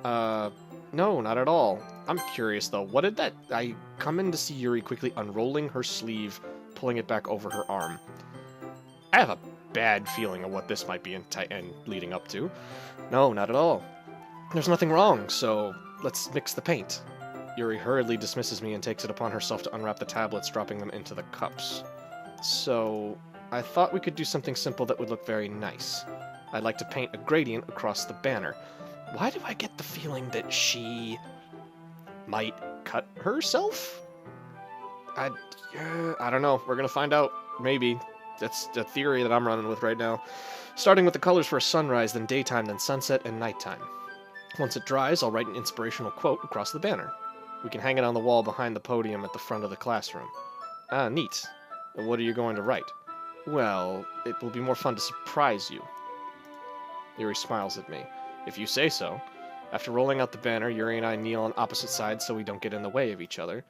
No, not at all. I'm curious, though. What did that... I come in to see Yuri quickly unrolling her sleeve, pulling it back over her arm. I have a bad feeling of what this might be and leading up to. No, not at all. There's nothing wrong, so let's mix the paint. Yuri hurriedly dismisses me and takes it upon herself to unwrap the tablets, dropping them into the cups. So, I thought we could do something simple that would look very nice. I'd like to paint a gradient across the banner. Why do I get the feeling that she might cut herself? I don't know. We're gonna find out. Maybe. That's the theory that I'm running with right now. Starting with the colors for a sunrise, then daytime, then sunset, and nighttime. Once it dries, I'll write an inspirational quote across the banner. We can hang it on the wall behind the podium at the front of the classroom. Ah, neat. And what are you going to write? Well, it will be more fun to surprise you. Yuri smiles at me. If you say so. After rolling out the banner, Yuri and I kneel on opposite sides so we don't get in the way of each other.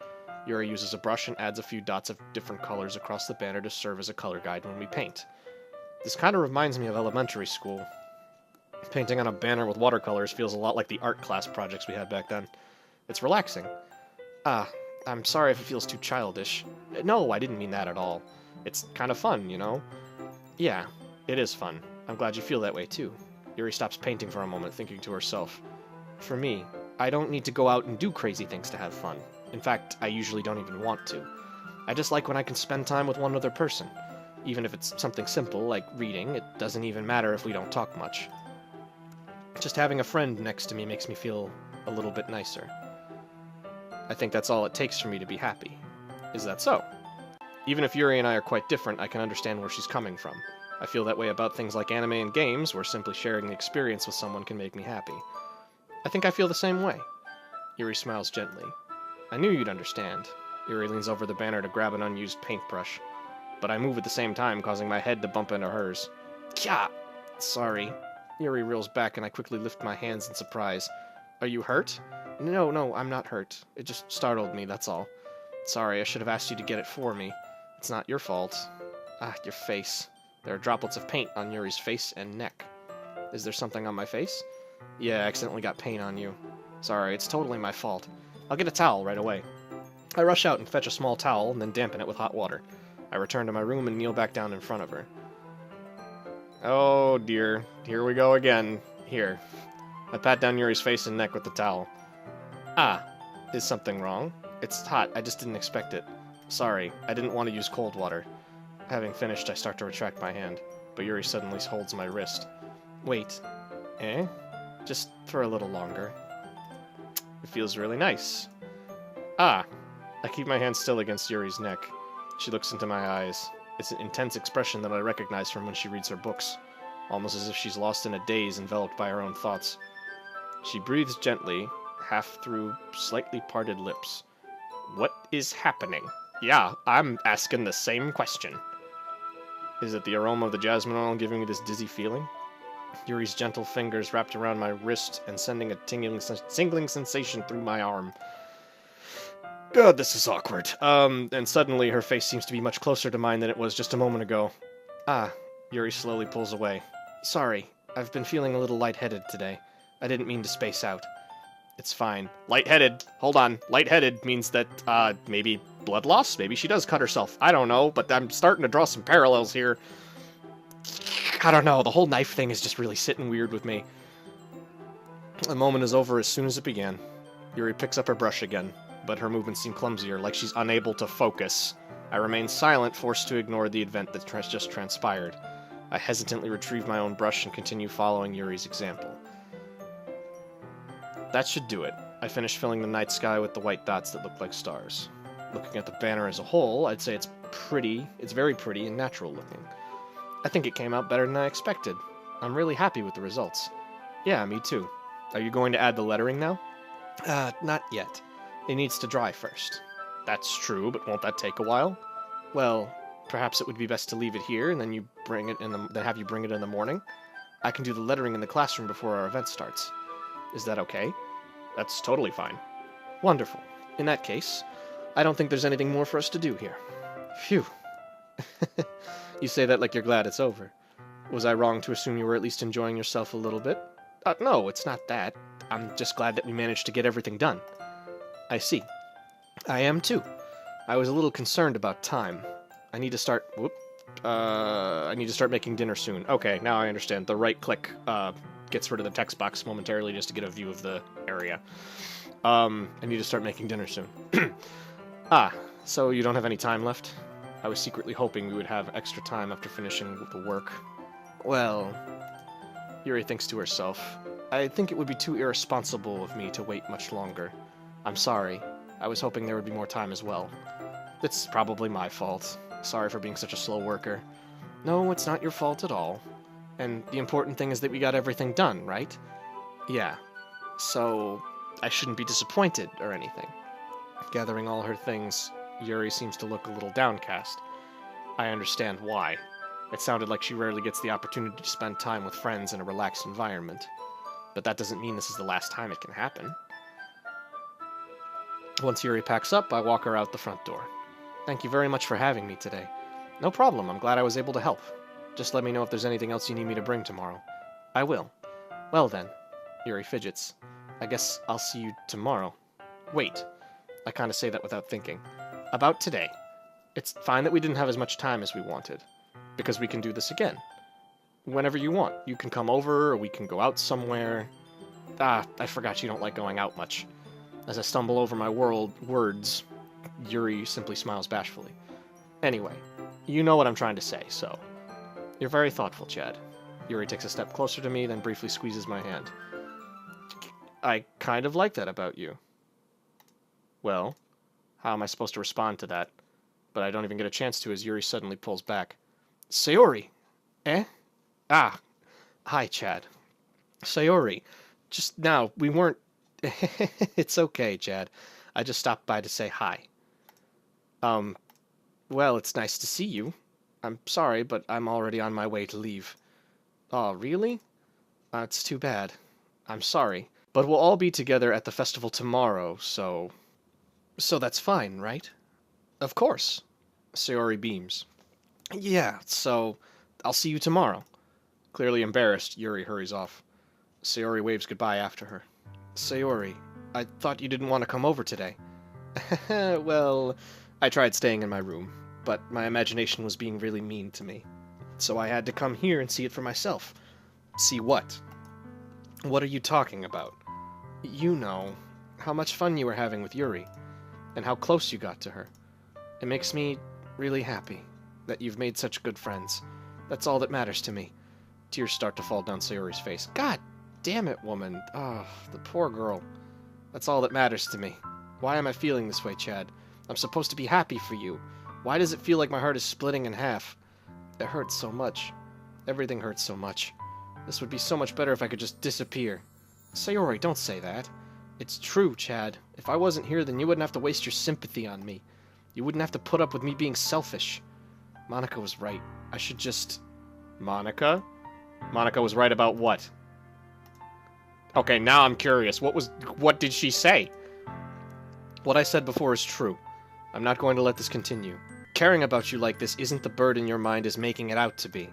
Yuri uses a brush and adds a few dots of different colors across the banner to serve as a color guide when we paint. This kind of reminds me of elementary school. Painting on a banner with watercolors feels a lot like the art class projects we had back then. It's relaxing. I'm sorry if it feels too childish. No, I didn't mean that at all. It's kind of fun, you know? Yeah, it is fun. I'm glad you feel that way too. Yuri stops painting for a moment, thinking to herself. For me, I don't need to go out and do crazy things to have fun. In fact, I usually don't even want to. I just like when I can spend time with one other person. Even if it's something simple, like reading, it doesn't even matter if we don't talk much. Just having a friend next to me makes me feel a little bit nicer. I think that's all it takes for me to be happy. Is that so? Even if Yuri and I are quite different, I can understand where she's coming from. I feel that way about things like anime and games, where simply sharing the experience with someone can make me happy. I think I feel the same way. Yuri smiles gently. I knew you'd understand. Yuri leans over the banner to grab an unused paintbrush. But I move at the same time, causing my head to bump into hers. Kya! Sorry. Yuri reels back and I quickly lift my hands in surprise. Are you hurt? No, I'm not hurt. It just startled me, that's all. Sorry, I should have asked you to get it for me. It's not your fault. Ah, your face. There are droplets of paint on Yuri's face and neck. Is there something on my face? Yeah, I accidentally got paint on you. Sorry, it's totally my fault. I'll get a towel right away. I rush out and fetch a small towel and then dampen it with hot water. I return to my room and kneel back down in front of her. Oh dear, here we go again. Here. I pat down Yuri's face and neck with the towel. Ah, is something wrong? It's hot, I just didn't expect it. Sorry, I didn't want to use cold water. Having finished, I start to retract my hand. but Yuri suddenly holds my wrist. Wait. Eh? Just for a little longer. It feels really nice. Ah! I keep my hand still against Yuri's neck. She looks into my eyes. It's an intense expression that I recognize from when she reads her books, almost as if she's lost in a daze enveloped by her own thoughts. She breathes gently, half through slightly parted lips. What is happening? Yeah, I'm asking the same question. Is it the aroma of the jasmine oil giving me this dizzy feeling? Yuri's gentle fingers wrapped around my wrist and sending a tingling sensation through my arm. God, this is awkward. And suddenly her face seems to be much closer to mine than it was just a moment ago. Ah, Yuri slowly pulls away. Sorry, I've been feeling a little lightheaded today. I didn't mean to space out. It's fine. Lightheaded. Hold on. Lightheaded means that, maybe blood loss? Maybe she does cut herself. I don't know, but I'm starting to draw some parallels here. I don't know. The whole knife thing is just really sitting weird with me. The moment is over as soon as it began. Yuri picks up her brush again, but her movements seem clumsier, like she's unable to focus. I remain silent, forced to ignore the event that just transpired. I hesitantly retrieve my own brush and continue following Yuri's example. That should do it. I finished filling the night sky with the white dots that look like stars. Looking at the banner as a whole, I'd say it's pretty. It's very pretty and natural looking. I think it came out better than I expected. I'm really happy with the results. Yeah, me too. Are you going to add the lettering now? Not yet. It needs to dry first. That's true, but won't that take a while? Well, perhaps it would be best to leave it here and then have you bring it in the morning. I can do the lettering in the classroom before our event starts. Is that okay? That's totally fine. Wonderful. In that case, I don't think there's anything more for us to do here. Phew. You say that like you're glad it's over. Was I wrong to assume you were at least enjoying yourself a little bit? No, it's not that. I'm just glad that we managed to get everything done. I see. I am too. I was a little concerned about time. I need to start making dinner soon. Okay, now I understand. The right click, gets rid of the text box momentarily just to get a view of the area. I need to start making dinner soon. So you don't have any time left? I was secretly hoping we would have extra time after finishing the work. Well, Yuri thinks to herself, I think it would be too irresponsible of me to wait much longer. I'm sorry. I was hoping there would be more time as well. It's probably my fault. Sorry for being such a slow worker. No, it's not your fault at all. And the important thing is that we got everything done, right? Yeah. So, I shouldn't be disappointed or anything. Gathering all her things, Yuri seems to look a little downcast. I understand why. It sounded like she rarely gets the opportunity to spend time with friends in a relaxed environment. But that doesn't mean this is the last time it can happen. Once Yuri packs up, I walk her out the front door. Thank you very much for having me today. No problem, I'm glad I was able to help. Just let me know if there's anything else you need me to bring tomorrow. I will. Well then. Yuri fidgets. I guess I'll see you tomorrow. Wait. I kinda say that without thinking. About today. It's fine that we didn't have as much time as we wanted. Because we can do this again. Whenever you want. You can come over, or we can go out somewhere. I forgot you don't like going out much. As I stumble over my words, Yuri simply smiles bashfully. Anyway, you know what I'm trying to say, so... You're very thoughtful, Chad. Yuri takes a step closer to me, then briefly squeezes my hand. I kind of like that about you. Well, how am I supposed to respond to that? But I don't even get a chance to as Yuri suddenly pulls back. Sayori! Eh? Hi, Chad. Sayori. Just now, we weren't... It's okay, Chad. I just stopped by to say hi. Well, it's nice to see you. I'm sorry, but I'm already on my way to leave. Oh, really? It's too bad. I'm sorry. But we'll all be together at the festival tomorrow, so... So that's fine, right? Of course. Sayori beams. Yeah, so... I'll see you tomorrow. Clearly embarrassed, Yuri hurries off. Sayori waves goodbye after her. Sayori, I thought you didn't want to come over today. Well, I tried staying in my room, but my imagination was being really mean to me. So I had to come here and see it for myself. See what? What are you talking about? You know, how much fun you were having with Yuri, and how close you got to her. It makes me really happy that you've made such good friends. That's all that matters to me. Tears start to fall down Sayori's face. God damn it, woman. Oh, the poor girl. That's all that matters to me. Why am I feeling this way, Chad? I'm supposed to be happy for you. Why does it feel like my heart is splitting in half? It hurts so much. Everything hurts so much. This would be so much better if I could just disappear. Sayori, don't say that. It's true, Chad. If I wasn't here, then you wouldn't have to waste your sympathy on me. You wouldn't have to put up with me being selfish. Monica was right. I should just... Monica? Monica was right about what? Okay, now I'm curious. What did she say? What I said before is true. I'm not going to let this continue. Caring about you like this isn't the burden your mind is making it out to be.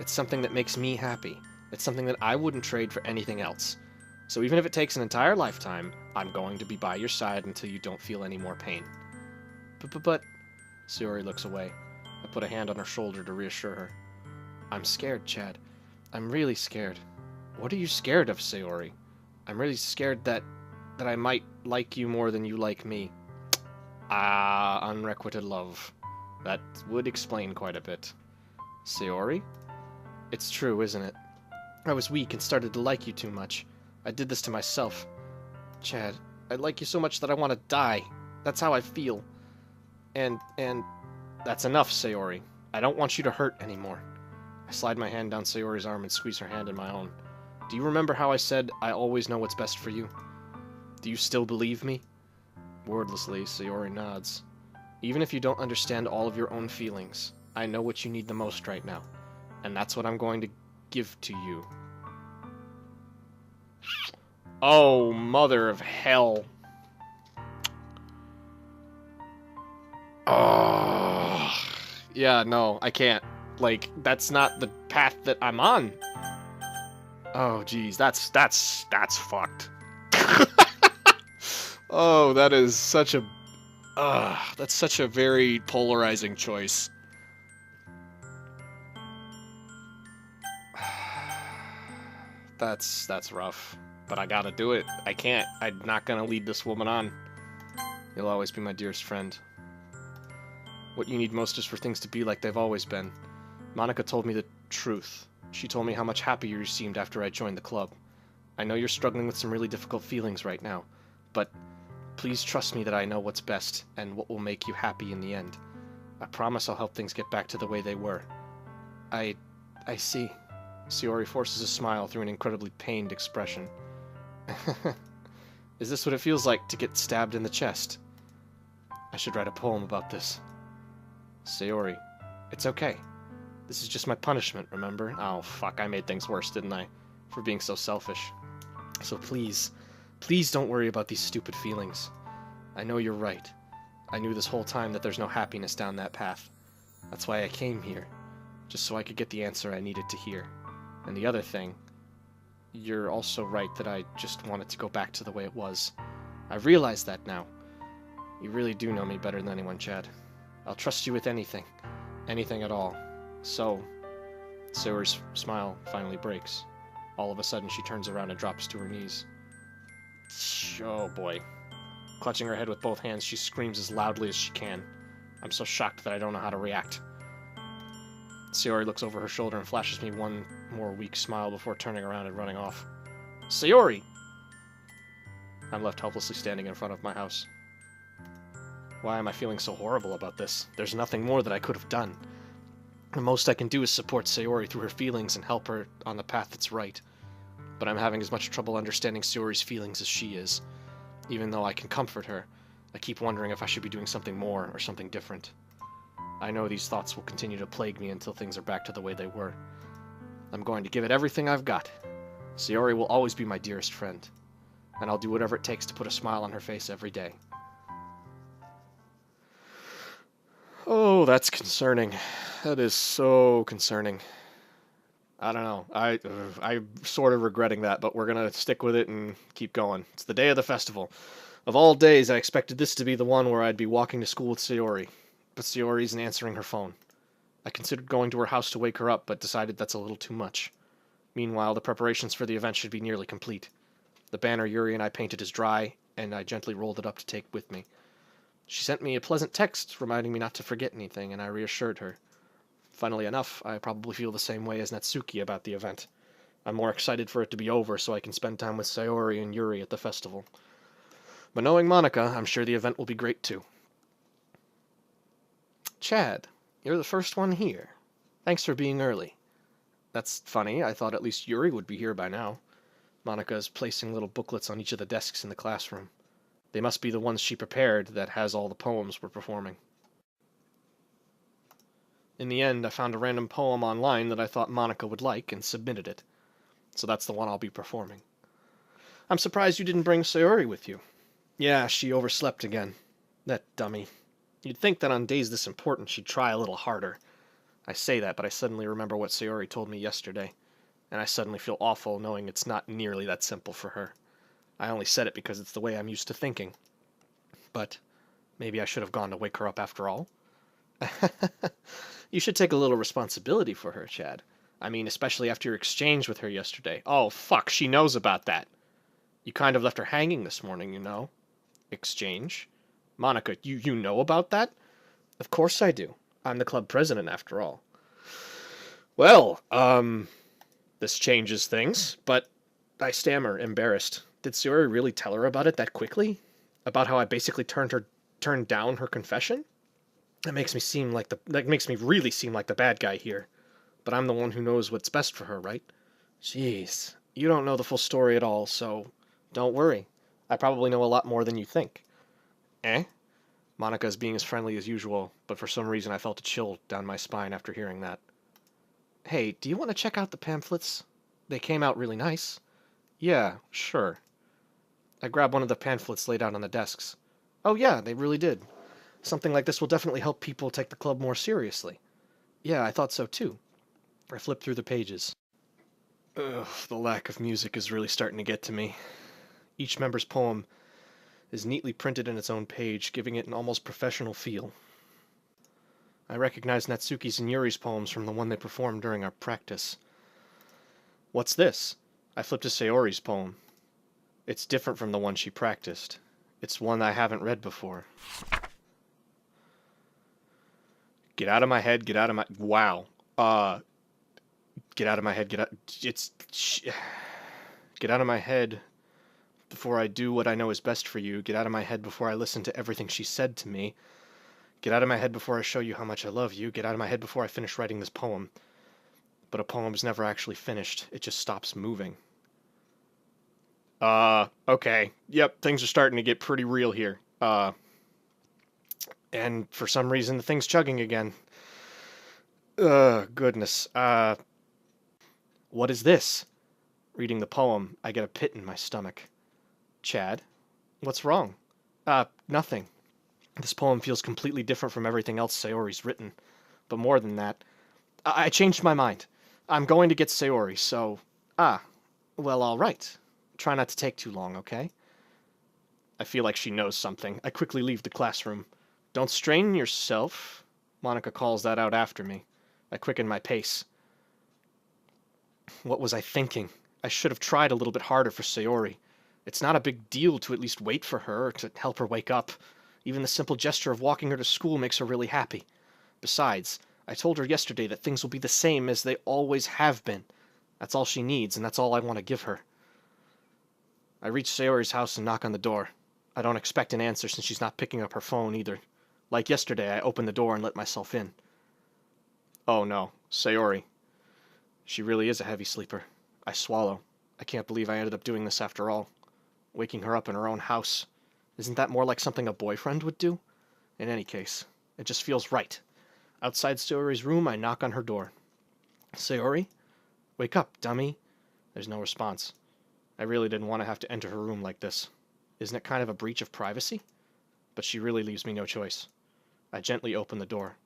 It's something that makes me happy. It's something that I wouldn't trade for anything else. So even if it takes an entire lifetime, I'm going to be by your side until you don't feel any more pain. But... Sayori looks away. I put a hand on her shoulder to reassure her. I'm scared, Chad. I'm really scared. What are you scared of, Sayori? I'm really scared that I might like you more than you like me. Ah, unrequited love. That would explain quite a bit. Sayori? It's true, isn't it? I was weak and started to like you too much. I did this to myself. Chad, I like you so much that I want to die. That's how I feel. And that's enough, Sayori. I don't want you to hurt anymore. I slide my hand down Sayori's arm and squeeze her hand in my own. Do you remember how I said I always know what's best for you? Do you still believe me? Wordlessly, Sayori nods. Even if you don't understand all of your own feelings, I know what you need the most right now. And that's what I'm going to give to you. Oh, mother of hell. Oh. Yeah, no, I can't. Like, that's not the path that I'm on. Oh, geez, that's fucked. Oh, that is such a... that's such a very polarizing choice. That's rough. But I gotta do it. I can't. I'm not gonna lead this woman on. You'll always be my dearest friend. What you need most is for things to be like they've always been. Monica told me the truth. She told me how much happier you seemed after I joined the club. I know you're struggling with some really difficult feelings right now, but please trust me that I know what's best and what will make you happy in the end. I promise I'll help things get back to the way they were. I see. Sayori forces a smile through an incredibly pained expression. Is this what it feels like to get stabbed in the chest? I should write a poem about this. Sayori, it's okay. This is just my punishment, remember? Oh, fuck, I made things worse, didn't I? For being so selfish. So please don't worry about these stupid feelings. I know you're right. I knew this whole time that there's no happiness down that path. That's why I came here. Just so I could get the answer I needed to hear. And the other thing, you're also right that I just wanted to go back to the way it was. I realize that now. You really do know me better than anyone, Chad. I'll trust you with anything. Anything at all. So, Sayori's smile finally breaks. All of a sudden, she turns around and drops to her knees. Oh boy. Clutching her head with both hands, she screams as loudly as she can. I'm so shocked that I don't know how to react. Sayori looks over her shoulder and flashes me one more weak smile before turning around and running off. Sayori! I'm left helplessly standing in front of my house. Why am I feeling so horrible about this? There's nothing more that I could have done. The most I can do is support Sayori through her feelings and help her on the path that's right. But I'm having as much trouble understanding Sayori's feelings as she is. Even though I can comfort her, I keep wondering if I should be doing something more or something different. I know these thoughts will continue to plague me until things are back to the way they were. I'm going to give it everything I've got. Sayori will always be my dearest friend. And I'll do whatever it takes to put a smile on her face every day. Oh, that's concerning. That is so concerning. I don't know. I'm sort of regretting that, but we're going to stick with it and keep going. It's the day of the festival. Of all days, I expected this to be the one where I'd be walking to school with Sayori. But Sayori isn't answering her phone. I considered going to her house to wake her up, but decided that's a little too much. Meanwhile, the preparations for the event should be nearly complete. The banner Yuri and I painted is dry, and I gently rolled it up to take with me. She sent me a pleasant text reminding me not to forget anything, and I reassured her. Funnily enough, I probably feel the same way as Natsuki about the event. I'm more excited for it to be over so I can spend time with Sayori and Yuri at the festival. But knowing Monica, I'm sure the event will be great too. Chad, you're the first one here. Thanks for being early. That's funny, I thought at least Yuri would be here by now. Monica is placing little booklets on each of the desks in the classroom. They must be the ones she prepared that has all the poems we're performing. In the end, I found a random poem online that I thought Monica would like and submitted it. So that's the one I'll be performing. I'm surprised you didn't bring Sayori with you. Yeah, she overslept again. That dummy. You'd think that on days this important she'd try a little harder. I say that, but I suddenly remember what Sayori told me yesterday, and I suddenly feel awful knowing it's not nearly that simple for her. I only said it because it's the way I'm used to thinking. But maybe I should have gone to wake her up after all? You should take a little responsibility for her, Chad. I mean, especially after your exchange with her yesterday. Oh, fuck, she knows about that. You kind of left her hanging this morning, you know. Exchange? Monica, you know about that? Of course I do. I'm the club president, after all. Well, this changes things, but I stammer, embarrassed. Did Sayori really tell her about it that quickly? About how I basically turned down her confession? That makes me really seem like the bad guy here. But I'm the one who knows what's best for her, right? Jeez, you don't know the full story at all, so don't worry. I probably know a lot more than you think. Eh? Monica is being as friendly as usual, but for some reason I felt a chill down my spine after hearing that. Hey, do you want to check out the pamphlets? They came out really nice. Yeah, sure. I grabbed one of the pamphlets laid out on the desks. Oh yeah, they really did. Something like this will definitely help people take the club more seriously. Yeah, I thought so too. I flipped through the pages. Ugh, the lack of music is really starting to get to me. Each member's poem is neatly printed in its own page, giving it an almost professional feel. I recognized Natsuki's and Yuri's poems from the one they performed during our practice. What's this? I flipped to Sayori's poem. It's different from the one she practiced. It's one I haven't read before. Get out of my head, get out of my... Wow. Get out of my head, get out... Get out of my head before I do what I know is best for you. Get out of my head before I listen to everything she said to me. Get out of my head before I show you how much I love you. Get out of my head before I finish writing this poem. But a poem's never actually finished. It just stops moving. Okay. Yep, things are starting to get pretty real here. And for some reason, the thing's chugging again. Goodness. What is this? Reading the poem, I get a pit in my stomach. Chad? What's wrong? Nothing. This poem feels completely different from everything else Sayori's written. But more than that, I changed my mind. I'm going to get Sayori, so... well, all right. Try not to take too long, okay? I feel like she knows something. I quickly leave the classroom. Don't strain yourself. Monica calls that out after me. I quicken my pace. What was I thinking? I should have tried a little bit harder for Sayori. It's not a big deal to at least wait for her, or to help her wake up. Even the simple gesture of walking her to school makes her really happy. Besides, I told her yesterday that things will be the same as they always have been. That's all she needs, and that's all I want to give her. I reach Sayori's house and knock on the door. I don't expect an answer since she's not picking up her phone either. Like yesterday, I open the door and let myself in. Oh no, Sayori. She really is a heavy sleeper. I swallow. I can't believe I ended up doing this after all. Waking her up in her own house. Isn't that more like something a boyfriend would do? In any case, it just feels right. Outside Sayori's room, I knock on her door. Sayori? Wake up, dummy. There's no response. I really didn't want to have to enter her room like this. Isn't it kind of a breach of privacy? But she really leaves me no choice. I gently open the door.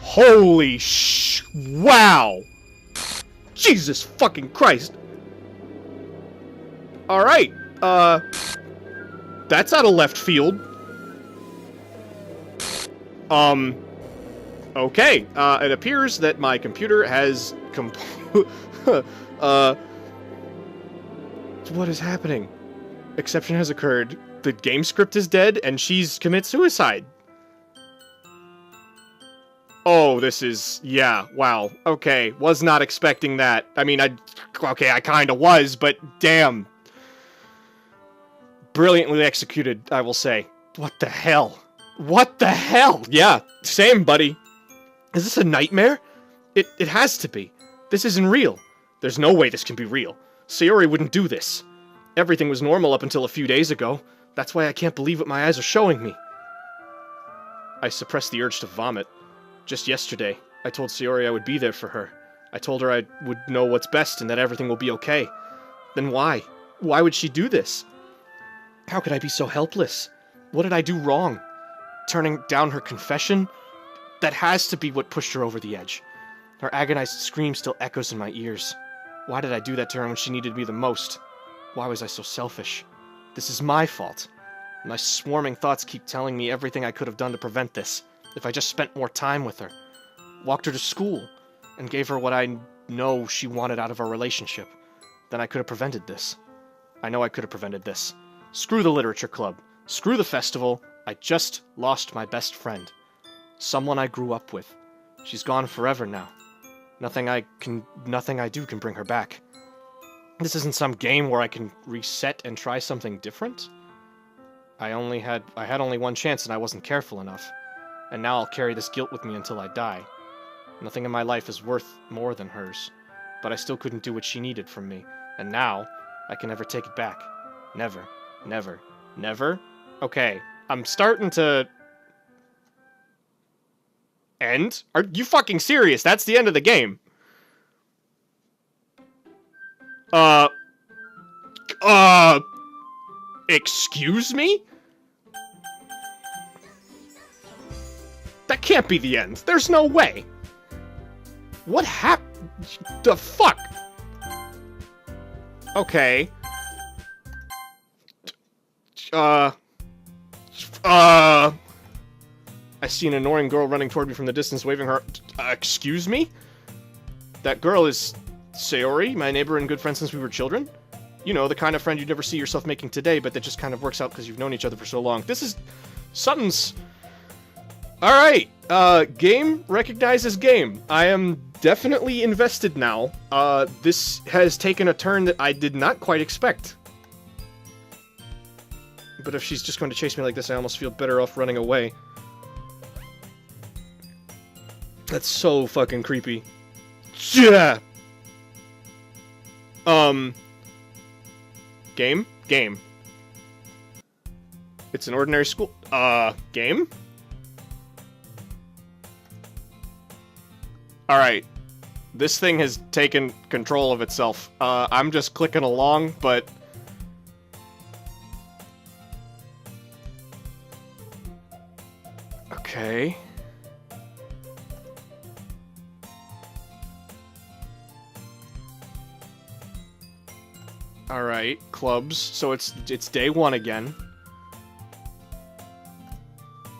Holy wow! Jesus fucking Christ! Alright, that's out of left field. Okay, it appears that my computer has what is happening? Exception has occurred. The game script is dead, and she's commit suicide. Oh, this is... yeah, wow. Okay, was not expecting that. I mean, I kinda was, but damn. Brilliantly executed, I will say. What the hell? What the hell? Yeah, same, buddy. Is this a nightmare? It has to be. This isn't real. There's no way this can be real. Sayori wouldn't do this. Everything was normal up until a few days ago. That's why I can't believe what my eyes are showing me. I suppressed the urge to vomit. Just yesterday, I told Sayori I would be there for her. I told her I would know what's best and that everything will be okay. Then why? Why would she do this? How could I be so helpless? What did I do wrong? Turning down her confession? That has to be what pushed her over the edge. Her agonized scream still echoes in my ears. Why did I do that to her when she needed me the most? Why was I so selfish? This is my fault. My swarming thoughts keep telling me everything I could have done to prevent this. If I just spent more time with her, walked her to school, and gave her what I know she wanted out of our relationship, then I could have prevented this. I know I could have prevented this. Screw the literature club. Screw the festival. I just lost my best friend. Someone I grew up with. She's gone forever now. Nothing I do can bring her back. This isn't some game where I can reset and try something different. I had only one chance and I wasn't careful enough. And now I'll carry this guilt with me until I die. Nothing in my life is worth more than hers. But I still couldn't do what she needed from me. And now, I can never take it back. Never. Never. Never? Okay, I'm starting to... End? Are you fucking serious? That's the end of the game. Excuse me? That can't be the end. There's no way. What happened? The fuck? Okay. I see an annoying girl running toward me from the distance, waving her... excuse me? That girl is Sayori, my neighbor and good friend since we were children. You know, the kind of friend you'd never see yourself making today, but that just kind of works out because you've known each other for so long. This is... something's... Alright, game recognizes game. I am definitely invested now. This has taken a turn that I did not quite expect. But if she's just going to chase me like this, I almost feel better off running away. That's so fucking creepy. Yeah! Game? Game. It's an ordinary school... game? Alright. This thing has taken control of itself. I'm just clicking along, but... Okay... Alright, clubs. So it's day one again.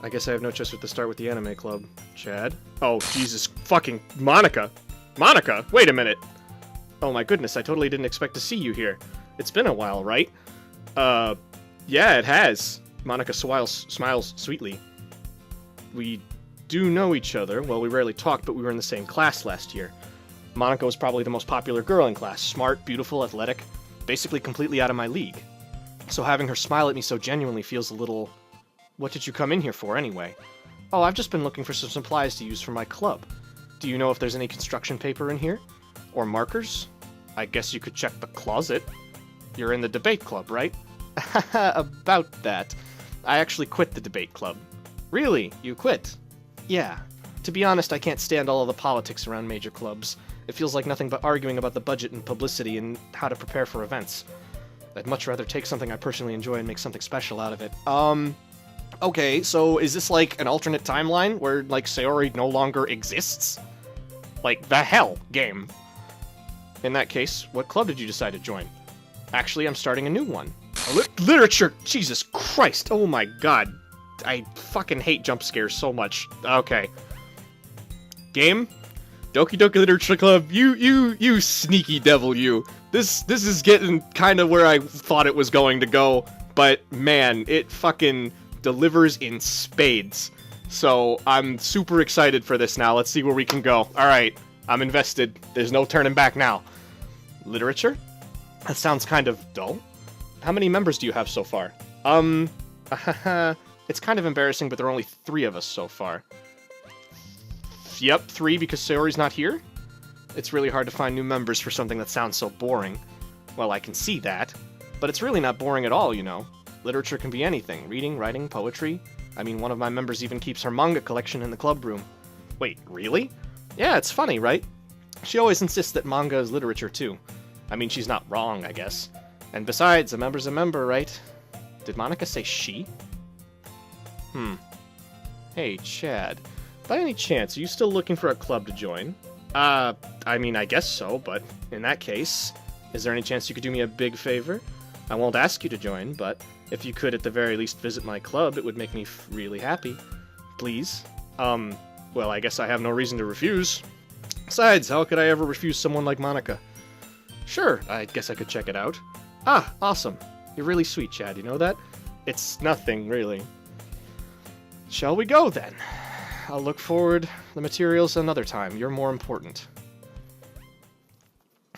I guess I have no choice but to start with the anime club. Chad? Oh, Jesus fucking... Monica! Monica! Wait a minute! Oh my goodness, I totally didn't expect to see you here. It's been a while, right? Yeah, it has. Monica smiles sweetly. We do know each other. Well, we rarely talked, but we were in the same class last year. Monica was probably the most popular girl in class. Smart, beautiful, athletic. Basically completely out of my league. So having her smile at me so genuinely feels a little... What did you come in here for, anyway? Oh, I've just been looking for some supplies to use for my club. Do you know if there's any construction paper in here? Or markers? I guess you could check the closet. You're in the debate club, right? About that. I actually quit the debate club. Really? You quit? Yeah. To be honest, I can't stand all of the politics around major clubs. It feels like nothing but arguing about the budget and publicity and how to prepare for events. I'd much rather take something I personally enjoy and make something special out of it. Okay, so is this like an alternate timeline where, like, Sayori no longer exists? Like, the hell, game. In that case, what club did you decide to join? Actually, I'm starting a new one. Literature! Jesus Christ! Oh my god. I fucking hate jump scares so much. Okay. Game? Doki Doki Literature Club, you sneaky devil, you. This is getting kind of where I thought it was going to go, but man, it fucking delivers in spades. So I'm super excited for this now. Let's see where we can go. Alright, I'm invested. There's no turning back now. Literature? That sounds kind of dull. How many members do you have so far? It's kind of embarrassing, but there are only 3 of us so far. Yep, 3 because Sayori's not here? It's really hard to find new members for something that sounds so boring. Well, I can see that. But it's really not boring at all, you know. Literature can be anything. Reading, writing, poetry. I mean, one of my members even keeps her manga collection in the club room. Wait, really? Yeah, it's funny, right? She always insists that manga is literature, too. I mean, she's not wrong, I guess. And besides, a member's a member, right? Did Monica say she? Hey, Chad. By any chance, are you still looking for a club to join? I mean, I guess so, but in that case, is there any chance you could do me a big favor? I won't ask you to join, but if you could at the very least visit my club, it would make me really happy. Please? Well, I guess I have no reason to refuse. Besides, how could I ever refuse someone like Monica? Sure, I guess I could check it out. Ah, awesome. You're really sweet, Chad, you know that? It's nothing, really. Shall we go, then? I'll look forward the materials another time. You're more important.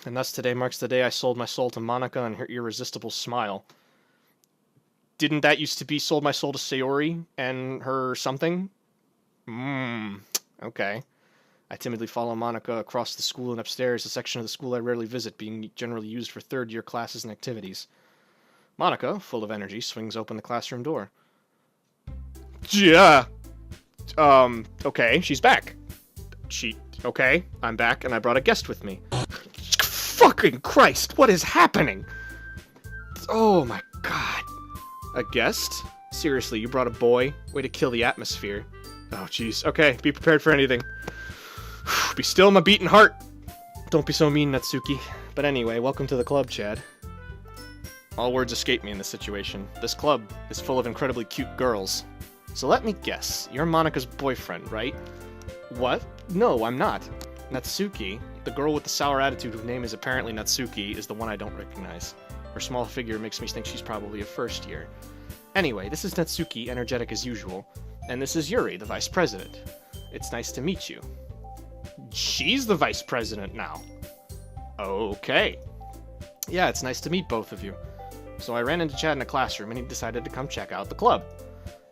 And thus today marks the day I sold my soul to Monica and her irresistible smile. Didn't that used to be sold my soul to Sayori and her something? Okay. I timidly follow Monica across the school and upstairs, a section of the school I rarely visit, being generally used for third-year classes and activities. Monica, full of energy, swings open the classroom door. Yeah. Okay, she's back. Okay, I'm back, and I brought a guest with me. Fucking Christ, what is happening? Oh my god. A guest? Seriously, you brought a boy? Way to kill the atmosphere. Oh, jeez. Okay, be prepared for anything. Be still, my beating heart. Don't be so mean, Natsuki. But anyway, welcome to the club, Chad. All words escape me in this situation. This club is full of incredibly cute girls. So let me guess, you're Monica's boyfriend, right? What? No, I'm not. Natsuki, the girl with the sour attitude whose name is apparently Natsuki, is the one I don't recognize. Her small figure makes me think she's probably a first year. Anyway, this is Natsuki, energetic as usual. And this is Yuri, the vice president. It's nice to meet you. She's the vice president now. Okay. Yeah, it's nice to meet both of you. So I ran into Chad in a classroom and he decided to come check out the club.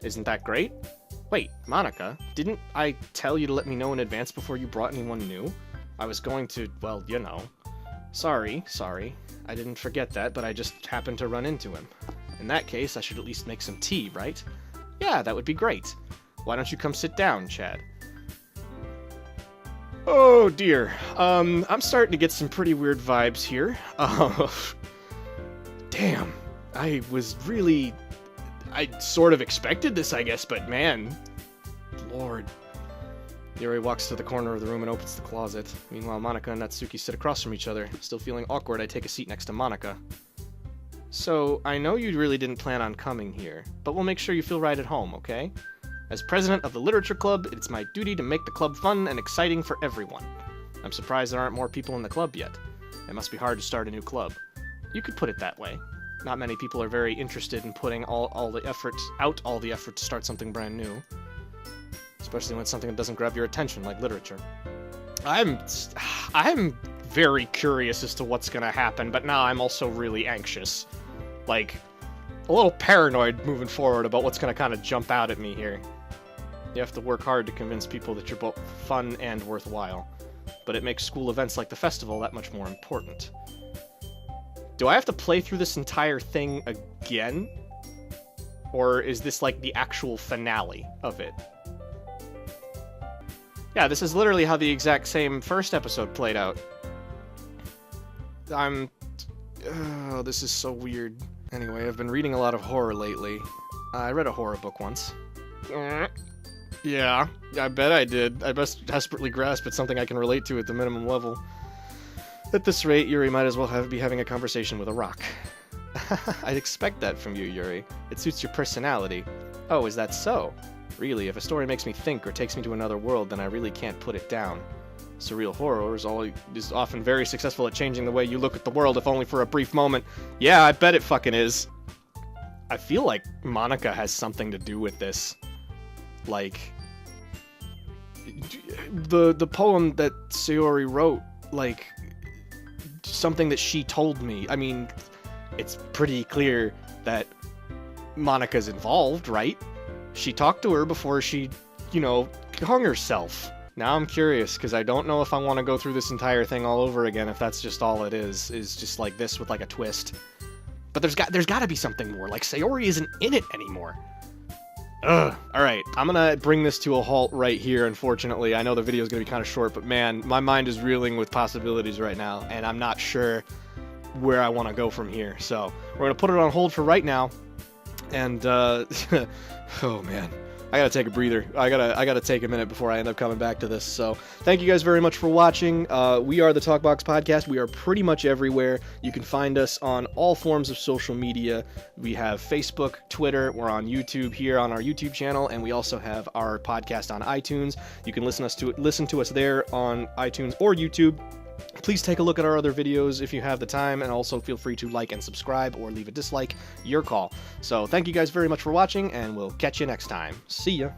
Isn't that great? Wait, Monica, didn't I tell you to let me know in advance before you brought anyone new? I was going to, well, you know. Sorry. I didn't forget that, but I just happened to run into him. In that case, I should at least make some tea, right? Yeah, that would be great. Why don't you come sit down, Chad? Oh dear. I'm starting to get some pretty weird vibes here. Damn. I sort of expected this, I guess, but man. Lord. Yuri walks to the corner of the room and opens the closet. Meanwhile, Monica and Natsuki sit across from each other. Still feeling awkward, I take a seat next to Monica. So, I know you really didn't plan on coming here, but we'll make sure you feel right at home, okay? As president of the Literature Club, it's my duty to make the club fun and exciting for everyone. I'm surprised there aren't more people in the club yet. It must be hard to start a new club. You could put it that way. Not many people are very interested in putting all the effort to start something brand new. Especially when it's something that doesn't grab your attention, like literature. I'm very curious as to what's gonna happen, but now I'm also really anxious. Like, a little paranoid moving forward about what's gonna kind of jump out at me here. You have to work hard to convince people that you're both fun and worthwhile. But it makes school events like the festival that much more important. Do I have to play through this entire thing again? Or is this like the actual finale of it? Yeah, this is literally how the exact same first episode played out. Oh, this is so weird. Anyway, I've been reading a lot of horror lately. I read a horror book once. Yeah, I bet I did. I must desperately grasp at something I can relate to at the minimum level. At this rate, Yuri might as well be having a conversation with a rock. I'd expect that from you, Yuri. It suits your personality. Oh, is that so? Really, if a story makes me think or takes me to another world, then I really can't put it down. Surreal horror is often very successful at changing the way you look at the world, if only for a brief moment. Yeah, I bet it fucking is. I feel like Monica has something to do with this. Like, the poem that Sayori wrote, like, something that she told me. I mean, it's pretty clear that Monika's involved, right? She talked to her before she, hung herself. Now I'm curious, because I don't know if I want to go through this entire thing all over again, if that's just all it is just like this with like a twist. But there's got to be something more. Like, Sayori isn't in it anymore. Ugh. Alright, I'm gonna bring this to a halt right here, unfortunately. I know the video's gonna be kind of short, but man, my mind is reeling with possibilities right now, and I'm not sure where I want to go from here. So, we're gonna put it on hold for right now, and, oh man. I gotta take a breather. I gotta take a minute before I end up coming back to this. So, thank you guys very much for watching. We are the Talkbox Podcast. We are pretty much everywhere. You can find us on all forms of social media. We have Facebook, Twitter. We're on YouTube here on our YouTube channel, and we also have our podcast on iTunes. You can listen to us there on iTunes or YouTube. Please take a look at our other videos if you have the time, and also feel free to like and subscribe or leave a dislike. Your call. So thank you guys very much for watching, and we'll catch you next time. See ya!